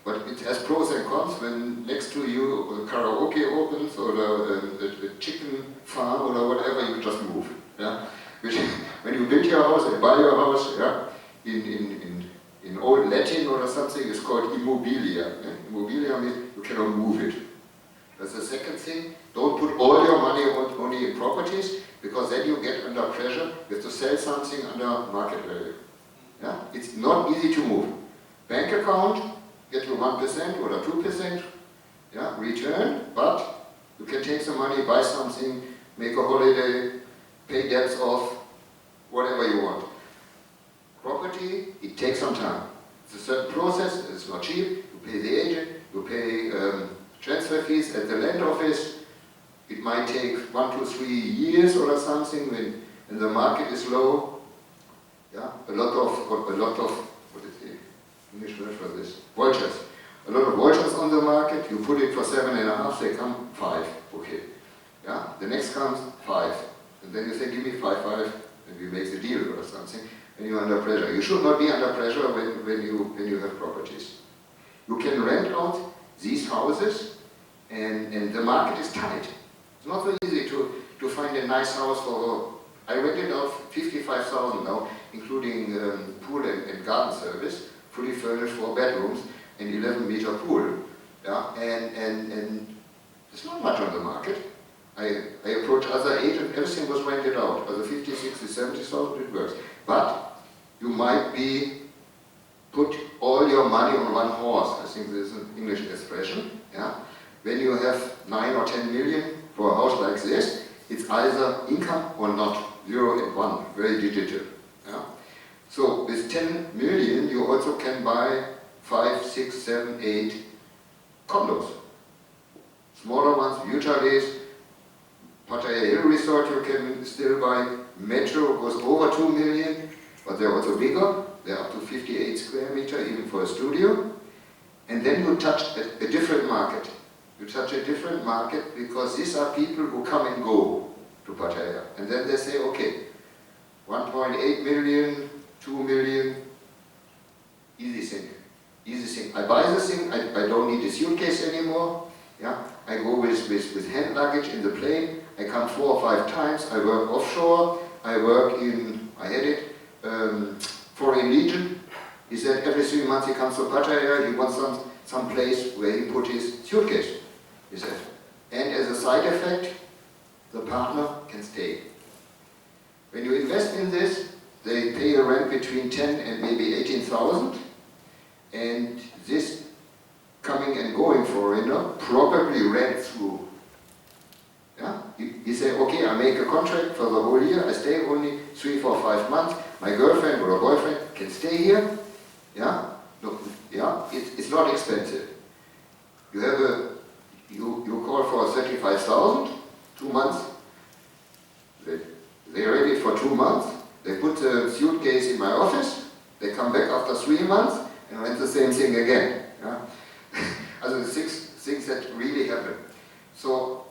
But it has pros and cons when next to you a karaoke opens or a chicken farm or whatever, you just move. Yeah? Which, when you build your house and buy your house, yeah, in old Latin or something, it's called immobilia. Yeah? Immobilia means you cannot move it. That's the second thing. Don't put all your money only in properties, because then you get under pressure. You have to sell something under market value. Yeah? It's not easy to move. Bank account, get you 1% or 2%, yeah, return, but you can take some money, buy something, make a holiday, pay debts off, whatever you want. Property, it takes some time. It's a certain process, it's not cheap. You pay the agent, you pay transfer fees at the land office. It might take 1 to 3 years or something when the market is low. Yeah, a lot of what is the English word for this? Vultures. A lot of vultures on the market. You put it for 7.5, they come 5. Okay. Yeah. The next comes 5, and then you say, give me 5, and we make the deal or something. And you're under pressure. You should not be under pressure when you have properties. You can rent out these houses, and the market is tight. It's not so easy to find a nice house for. I rented out 55,000 now, including pool and garden service, fully furnished 4 bedrooms and 11-meter pool. Yeah, and there's not much on the market. I approached other agents, everything was rented out. Other 50, 60, 70,000, it works. But you might put all your money on one horse. I think this is an English expression. Yeah? When you have 9 or 10 million for a house like this, it's either income or not. 0 and 1, very digital. Yeah? So with 10 million, you also can buy 5, 6, 7, 8 condos. Smaller ones, Utah-based, Pattaya Hill Resort you can still buy. Metro goes over 2 million, but they're also bigger. They're up to 58 square meter, even for a studio. And then you touch a different market. You touch a different market because these are people who come and go to Pattaya. And then they say, okay, 1.8 million, 2 million, easy thing. Easy thing. I buy the thing, I don't need a suitcase anymore. Yeah? I go with hand luggage in the plane. I come 4 or 5 times. I work offshore. I work in, I had it, Foreign Legion. He said every 3 months he comes to Pattaya, he wants some place where he put his suitcase, he said. And as a side effect, the partner can stay. When you invest in this, they pay a rent between 10 and maybe 18,000, and this coming and going foreigner probably rent through. Yeah? You say, okay, I make a contract for the whole year, I stay only 3, 4, 5 months, my girlfriend or a boyfriend can stay here. Yeah? Look, yeah? It's not expensive. You have you call for 35,000, 2 months. They rent it for 2 months. They put the suitcase in my office. They come back after 3 months and rent the same thing again. Yeah? Also 6 things that really happen. So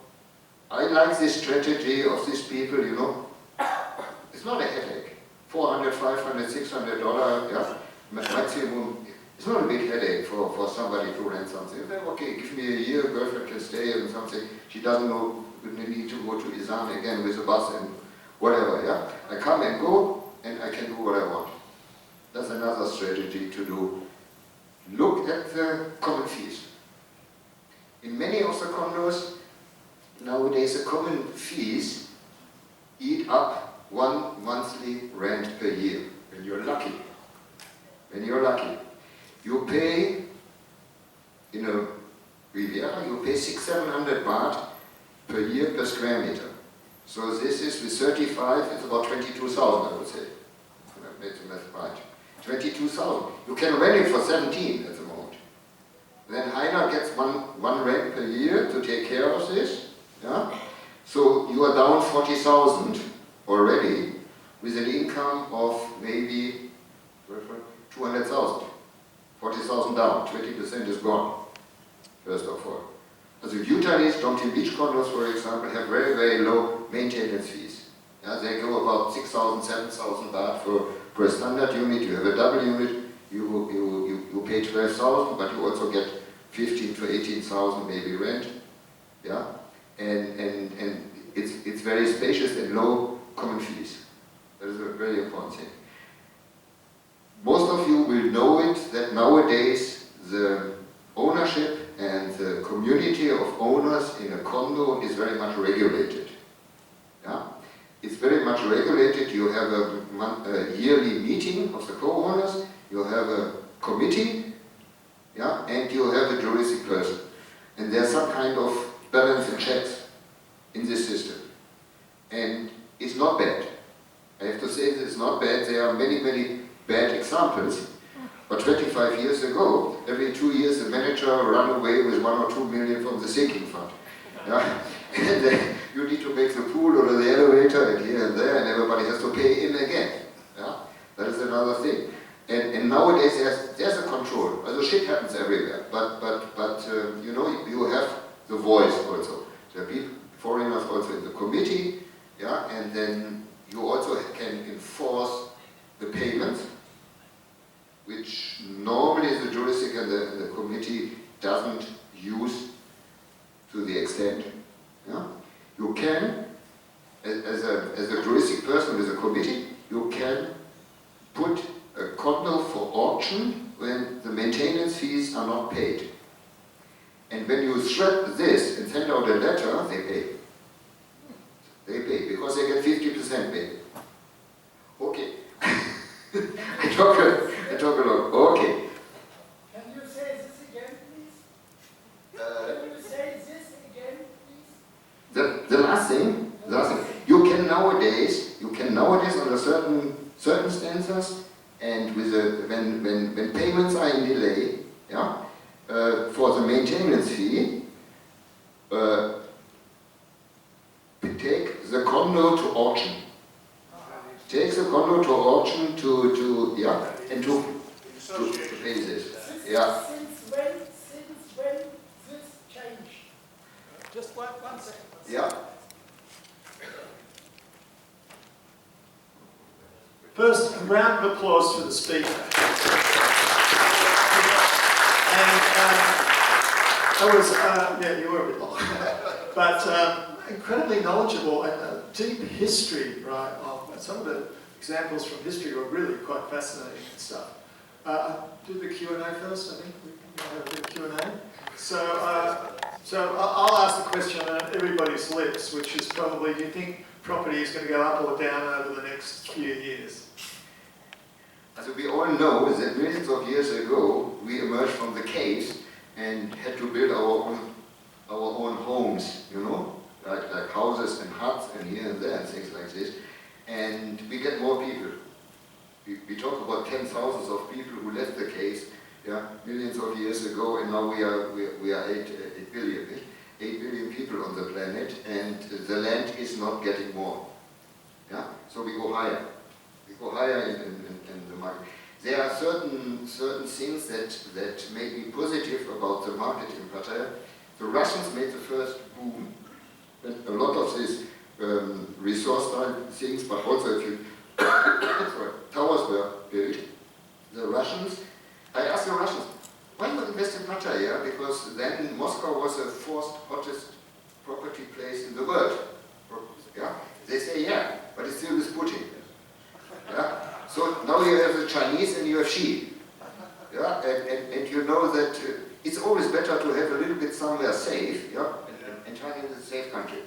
I like this strategy of these people, you know. It's not a headache. $400, $500, $600, yeah, maximum. It's not a big headache for somebody to rent something. Then, okay, give me a year, girlfriend can stay and something. She doesn't know, we need to go to Isan again with a bus and whatever, yeah. I come and go, and I can do what I want. That's another strategy to do. Look at the common fees. In many of the condos, nowadays the common fees eat up 1 monthly rent per year, when you're lucky. When you're lucky. You pay, in a Riviera, you pay 600-700 baht per year per square meter. So this is, with 35, it's about 22,000, I would say. I made the math right. 22,000. You can rent it for 17 at the moment. Then Heiner gets one rent per year to take care of this. Yeah? So you are down 40,000 already with an income of maybe 200,000. 40,000 down, 20% is gone, first of all. Also Utah's Dongting Beach condos, for example, have very, very low maintenance fees. Yeah, they go about 6,000, 7,000 baht for a standard unit. You have a double unit, you pay 12,000, but you also get 15 to 18,000 maybe rent. Yeah, and it's very spacious and low common fees. That is a very important thing. Most of you will know it that nowadays the ownership and the community of owners in a condo is very much regulated. Yeah? It's very much regulated. You have a yearly meeting of the co-owners, you have a committee, yeah? And you have a juristic person. And there's some kind of balance and checks in this system. And it's not bad. I have to say that it's not bad. There are many, many bad examples. But 25 years ago, every 2 years the manager ran away with 1 or 2 million from the sinking fund. Yeah? And then you need to make the pool or the elevator and here and there, and everybody has to pay in again. Yeah? That is another thing. And nowadays there's a control. Also shit happens everywhere. But you know, you have the voice also. There are people, foreigners also in the committee, yeah, and then you also can enforce the payments, which normally the juristic and the committee doesn't use to the extent. Yeah? You can, as a juristic person with a committee, you can put a condo for auction when the maintenance fees are not paid. And when you threat this and send out a letter, they pay. They pay, because they get 50% paid. Okay. I talk a lot. Okay. Can you say this again, please? Can you say this again, please? The last thing, you can nowadays under certain circumstances and with when payments are in delay, yeah, for the maintenance fee, take the condo to auction. Take the condo to auction and to pay this. Yeah. Since when this changed? Just one second. Yeah. First, a round of applause for the speaker. And that was, yeah, you were a bit long, but incredibly knowledgeable and a deep history, right, of some of the examples from history were really quite fascinating and stuff. Do the Q&A first, I think. We can have a bit of Q&A. So I'll ask the question on everybody's lips, which is probably, do you think property is going to go up or down over the next few years? As we all know that millions of years ago, we emerged from the caves and had to build our own homes, you know, like houses and huts and here and there and things like this. And we get more people. We talk about 10,000s of people who left the caves, yeah, millions of years ago, and now we are 8 billion. 8 billion people on the planet, and the land is not getting more. Yeah, so we go higher. We go higher in the market. There are certain things that make me positive about the market in Pattaya. The Russians made the first boom. And a lot of these resource type things, but also if you towers were built, the Russians. I asked the Russians, why not invest in Pattaya? Because then Moscow was the fourth hottest property place in the world. Yeah? They say, yeah, but it's still with Putin. Yeah? So now you have the Chinese and you have Xi. Yeah? And you know that it's always better to have a little bit somewhere safe, yeah? And China is a safe country.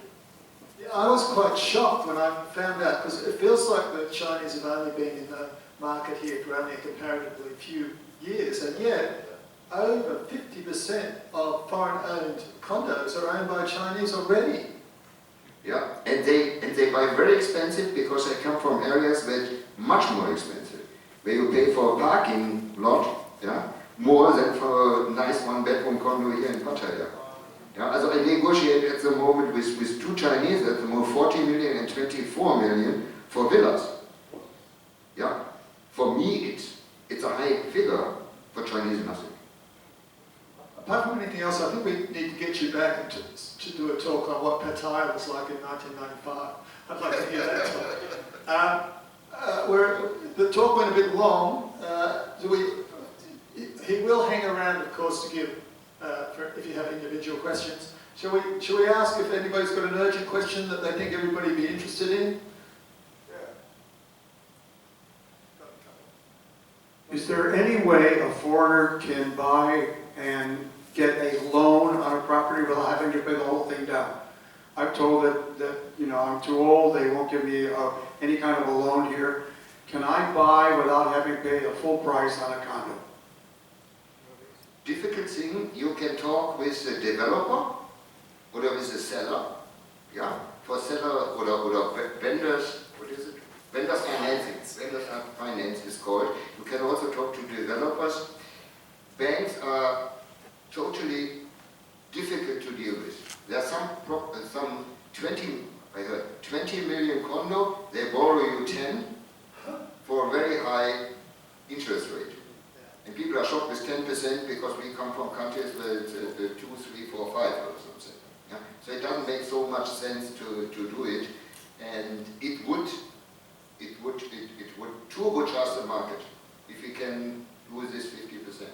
Yeah, I was quite shocked when I found out, because it feels like the Chinese have only been in the market here for only a comparatively few years, and yet over 50% of foreign-owned condos are owned by Chinese already. Yeah, and they buy very expensive because they come from areas that are much more expensive, where you pay for a parking lot, yeah, more than for a nice one-bedroom condo here in Pattaya. Yeah, so I negotiate at the moment with two Chinese at the moment 40 million and 24 million for villas. Yeah, for me it's a high figure, for Chinese nothing. apart from anything else, I think we need to get you back and to do a talk on what Pattaya was like in 1995. I'd like to hear that talk. The talk went a bit long. He will hang around, of course, to give if you have individual questions. Shall we ask if anybody's got an urgent question that they think everybody would be interested in? Is there any way a foreigner can buy and get a loan on a property without having to pay the whole thing down? I've told that you know, I'm too old, they won't give me any kind of a loan here. Can I buy without having to pay the full price on a condo? Difficult thing, you can talk with the developer or with the seller. Yeah, for seller or vendors, what is it? Vendors financing. Vendors finance is called. You can also talk to developers. Banks are totally difficult to deal with. There are some 20 million condo, they borrow you 10 for a very high interest rate. And people are shocked with 10% because we come from countries where it's 2, 3, 4, 5 or something. Yeah? So it doesn't make so much sense to do it, and it would turbocharge the market if we can do this 50%.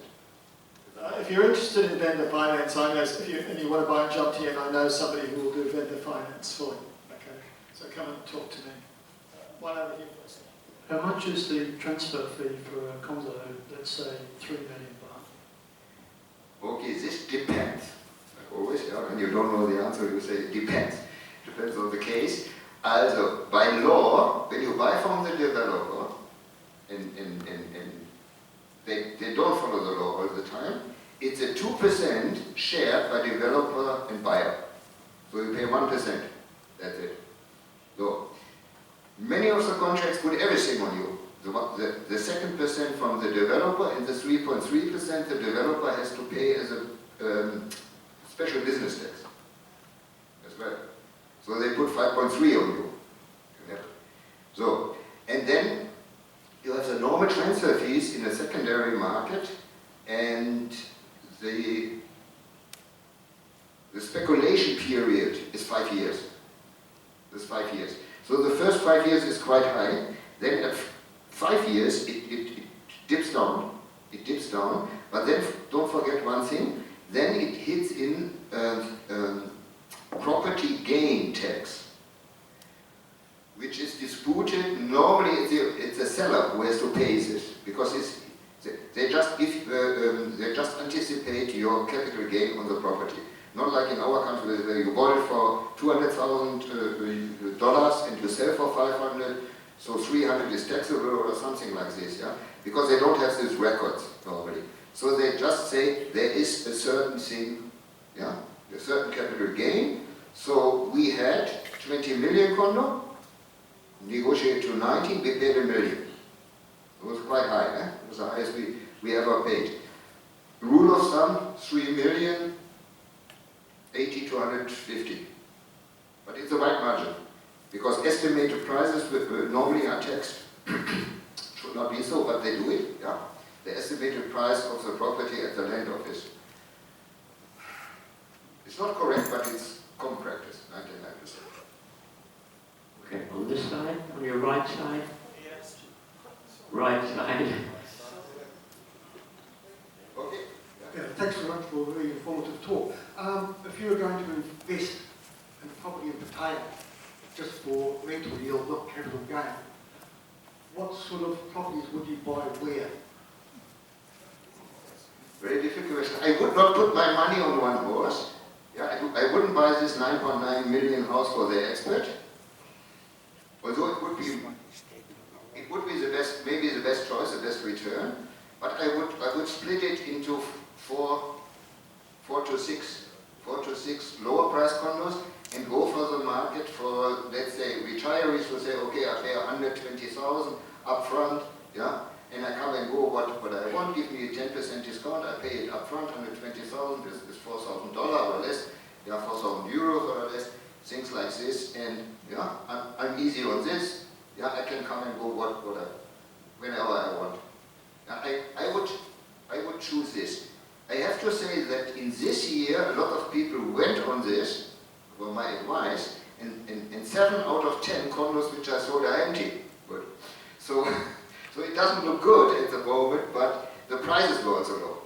If you're interested in vendor finance, I know and you want to buy and jump here, and I know somebody who will do vendor finance for you. Okay, so come and talk to me. One over here first. How much is the transfer fee for a condo, let's say 3 million baht? Okay, this depends. Like always, yeah, when you don't know the answer, you say it depends. Depends on the case. Also, by law, when you buy from the developer, and they don't follow the law all the time, it's a 2% shared by developer and buyer. So you pay 1%. That's it. So, many of the contracts put everything on you. The 2% from the developer and the 3.3% the developer has to pay as a special business tax as well. So they put 5.3 on you. So, and then you have the normal transfer fees in a secondary market, and the speculation period is 5 years. It's 5 years. So the first 5 years is quite high. Then at 5 years it dips down. It dips down. But then don't forget one thing. Then it hits in property gain tax, which is disputed. Normally it's the seller who has to pay this, because they just anticipate your capital gain on the property. Not like in our country where you bought it for $200,000 and you sell for 500, so 300 is taxable or something like this, yeah? Because they don't have these records normally. So they just say there is a certain thing, yeah, a certain capital gain. So we had 20 million condo, negotiated to 19, we paid $1 million. It was quite high, eh? It was the highest we ever paid. Rule of thumb, 3 million, 80 to 150. But it's a wide margin, because estimated prices normally are taxed. Should not be so, but they do it, yeah. The estimated price of the property at the land office. It's not correct, but it's common practice, 99%. Okay, on this side, on your right side? Yes. Right side. Okay. Yeah, thanks very much for a very informative talk. If you were going to invest in property in Pattaya, just for rental yield, not capital gain, what sort of properties would you buy where? Very difficult question. I would not put my money on one horse. Yeah, I wouldn't buy this 9.9 million house for the expert. Although it would be the best, maybe the best choice, the best return. But I would split it into four to six lower price condos and go for the market for, let's say, retirees who say, okay, I pay 120,000 up front, yeah, and I come and go what I want, give me a 10% discount, I pay it up front, 120,000 is $4,000 or less, yeah, 4,000 euros or less, things like this, and yeah, I'm easy on this, yeah, I can come and go whenever I want. Yeah, I would choose this. I have to say that in this year, a lot of people went on this, for my advice, and 7 out of 10 condos which I sold are empty. Good. So it doesn't look good at the moment, but the prices were also low.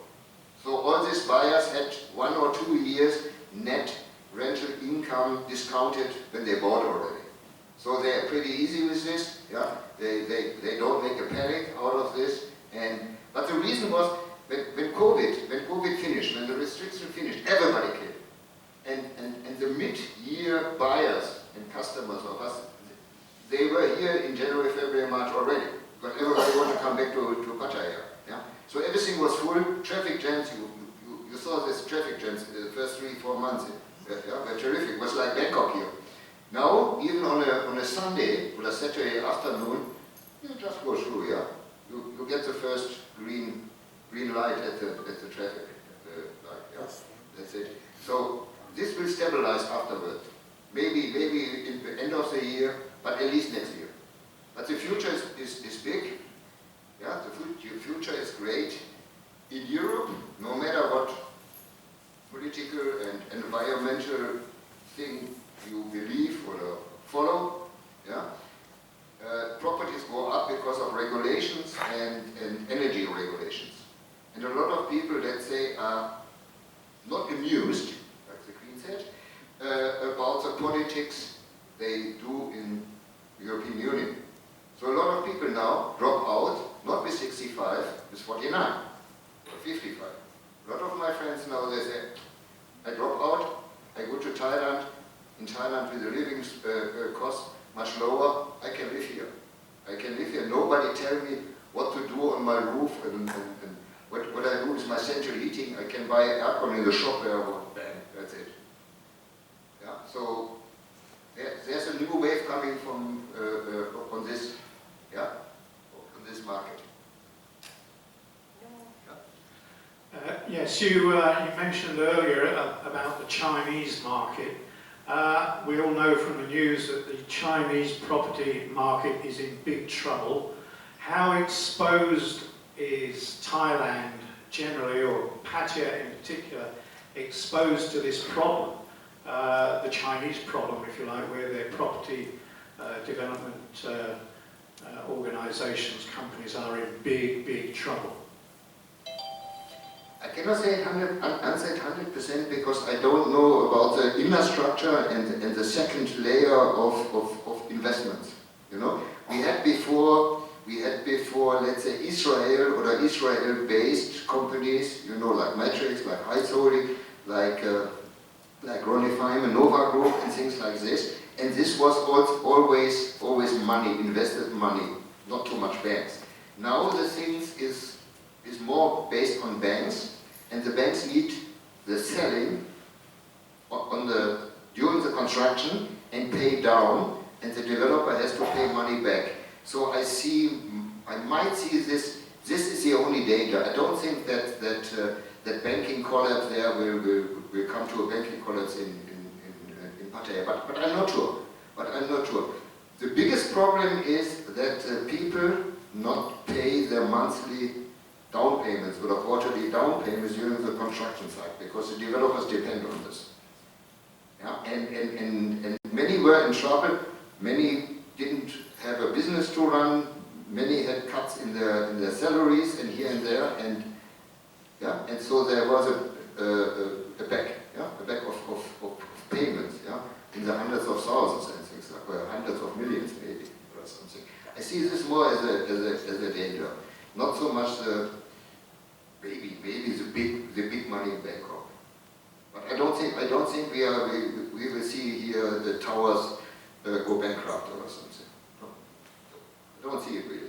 So all these buyers had 1 or 2 years net rental income discounted when they bought already. So they are pretty easy with this. Yeah, they don't make a panic out of this. But the reason was when COVID finished, when the restrictions finished, everybody came. And the mid-year buyers and customers of us, they were here in January, February, March already. But everybody wanted to come back to Pattaya. Yeah? So everything was full. Traffic jams, you saw this traffic jams in the first 3-4 months. Were terrific. It was like Bangkok here. Now, even on a Sunday or a Saturday afternoon, you just go through, yeah? You get the first green light at the traffic light, yeah? That's it. So this will stabilize afterwards. Maybe in the end of the year, but at least next year. But the future is big. Yeah, the future is great. In Europe, no matter what political and environmental thing you believe or follow, yeah, properties go up because of regulations and energy regulations. And a lot of people, let's say, are not amused, like the Queen said, about the politics they do in the European Union. So a lot of people now drop out, not with 65, with 49 or 55. A lot of my friends now, they say, I drop out, I go to Thailand. In Thailand with the living cost much lower, I can live here. I can live here. Nobody tell me what to do on my roof and what I do with my central heating. I can buy aircon in the shop where I want. That's it. Yeah. So there's a new wave coming from on this, yeah, on this market. Yes, you mentioned earlier about the Chinese market. We all know from the news that the Chinese property market is in big trouble. How exposed is Thailand generally, or Pattaya in particular, exposed to this problem? The Chinese problem, if you like, where their property development organizations, companies are in big trouble. I cannot say 100% because I don't know about the inner structure and the second layer of investments. You know, we had before, let's say, Israel or Israel-based companies. You know, like Matrix, like Heizoli, like Ronnie Feynman, Nova Group, and things like this. And this was always money, invested money, not too much banks. Now the things is more based on banks, and the banks need the selling during the construction and pay down, and the developer has to pay money back. So I might see this is the only danger. I don't think that banking collapse there will come to a banking collapse in Pattaya, but I'm not sure. The biggest problem is that people not pay their monthly down payments or the quarterly down payments during the construction site because the developers depend on this. Yeah? And many were in trouble, many didn't have a business to run, many had cuts in their salaries and here and there, and so there was a back of payments, yeah, in the hundreds of thousands and things like that, hundreds of millions maybe or something. I see this more as a danger. Not so much maybe the big money in Bangkok, but I don't think we will see here the towers go bankrupt or something. No. I don't see it really.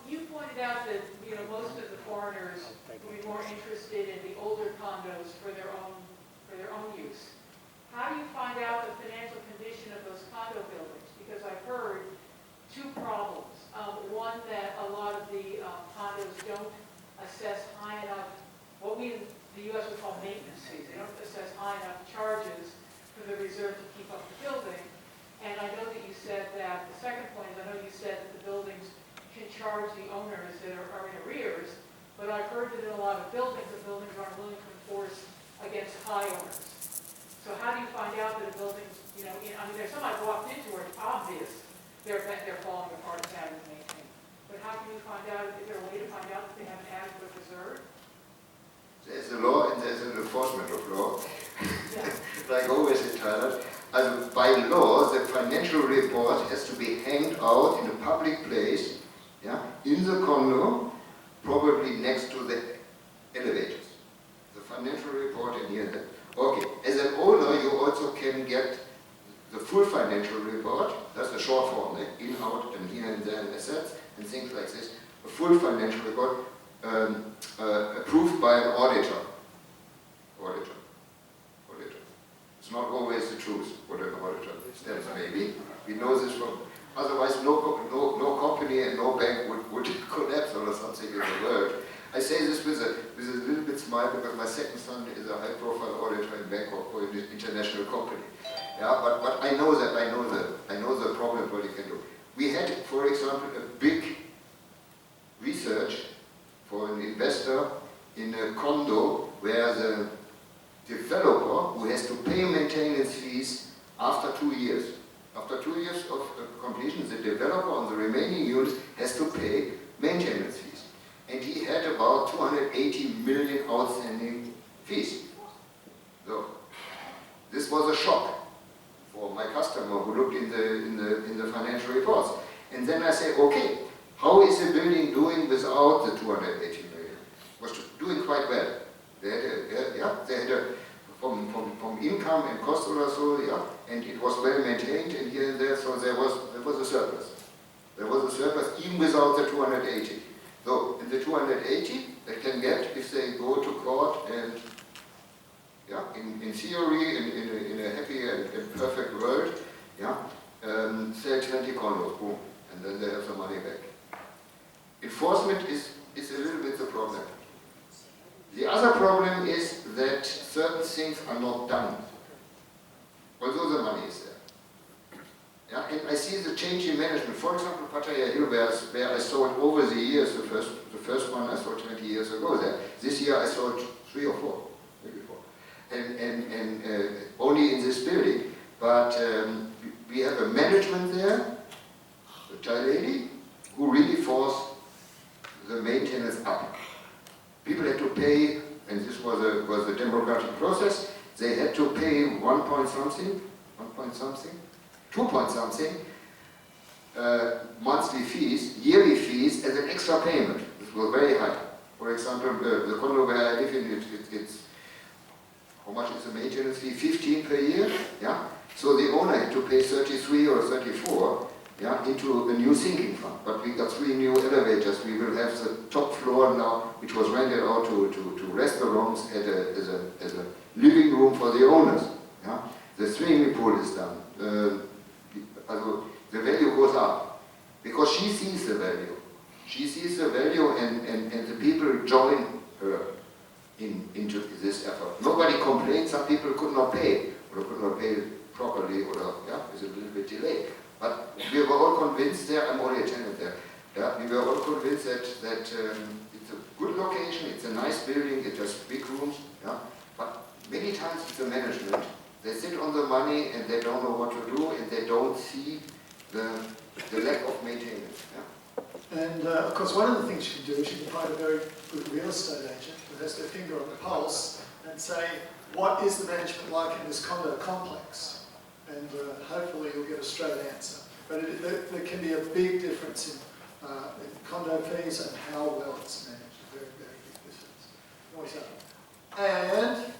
You pointed out that most of the foreigners will be more interested in the older condos for their own use. How do you find out the financial condition of those condo buildings? Because I've heard two problems. One, that a lot of the condos don't assess high enough, what we in the U.S. would call maintenance fees. They don't assess high enough charges for the reserve to keep up the building. And I know that you said that, the second point is I know you said that the buildings can charge the owners that are in arrears, but I've that in a lot of buildings, the buildings aren't willing to enforce against high owners. So how do you find out that a building's, I mean, there's some I've walked into where it's obvious they're falling apart and having to maintain. But how can you find out, is there a way to find out that they have an adequate reserve? There's a law and there's an enforcement of law. Yeah. Like always in Thailand. By law, the financial report has to be hanged out in a public place, yeah, in the condo, probably next to the elevators. The financial report in here. Okay, as an owner, you also can get the full financial report. That's the short form, in, out, and here and there, and assets, and things like this. A full financial report approved by an auditor. It's not always the truth, what an auditor stands maybe. We know this from, otherwise no company and no bank would collapse or something in the world. I say this with a little bit smile because my second son is a high-profile auditor in Bangkok for an international company. Yeah, but I know that, I know the problem what you can do. We had, for example, a big research for an investor in a condo where the developer who has to pay maintenance fees after 2 years. After 2 years of completion, the developer on the remaining units has to pay maintenance fees. And he had about 280 million outstanding fees. So this was a shock for my customer who looked in the financial reports. And then I say, okay, how is the building doing without the 280 million? It was doing quite well. They had a from income and cost or so, yeah, and it was well maintained and here and there, so there was a surplus. There was a surplus even without the 280. So in the 280 they can get if they go to court and, yeah, in theory, in a happy and perfect world, yeah, sell 20 condos, boom, and then they have the money back. Enforcement is a little bit the problem. The other problem is that certain things are not done, although the money is there. Yeah, and I see the change in management. For example, Pattaya Hill, where I saw it over the years, the first one I saw 20 years ago there. This year I saw it 3 or 4, maybe 4. And only in this building. But we have a management there, a Thai lady, who really forced the maintenance up. People had to pay, and this was a democratic process, they had to pay 1 point something, 2 point something, monthly fees, yearly fees as an extra payment. This was very high. For example, the condo where I live in, it's how much is the maintenance fee? 15 per year, yeah? So the owner had to pay 33 or 34, yeah, into a new sinking fund. But we got 3 new elevators. We will have the top floor now, which was rented out to restaurants as a living room for the owners. Yeah? The swimming pool is done. The value goes up because she sees the value. She sees the value and the people join her into this effort. Nobody complained. Some people could not pay or could not pay properly or, yeah, with a little bit delay. But we were all convinced there, I'm only a tenant there, yeah, we were all convinced that it's a good location, it's a nice building, it has big rooms, yeah, but many times it's the management. They sit on the money and they don't know what to do and they don't see the lack of maintenance. Yeah. And of course, one of the things you can do is you can find a very good real estate agent who has their finger on the pulse and say, what is the management like in this condo complex? And hopefully you'll get a straight answer. But there can be a big difference in condo fees and how well it's managed. A very, very big difference. And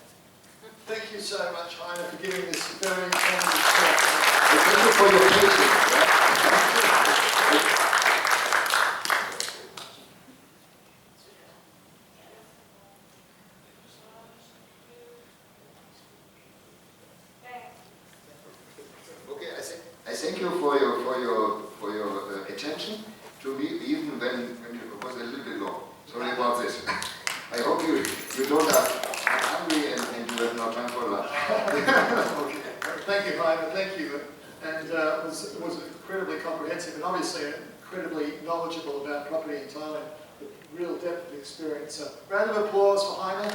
thank you so much, Heine, for giving this very candid talk. Thank you for your patience. Thank you for your attention to me, even when it was a little bit long. Sorry about this. I hope you don't are hungry and you have no time for lunch. Okay. Thank you, Heine. Thank you. And it was incredibly comprehensive and obviously incredibly knowledgeable about property in Thailand. real depth of experience. So, round of applause for Heine.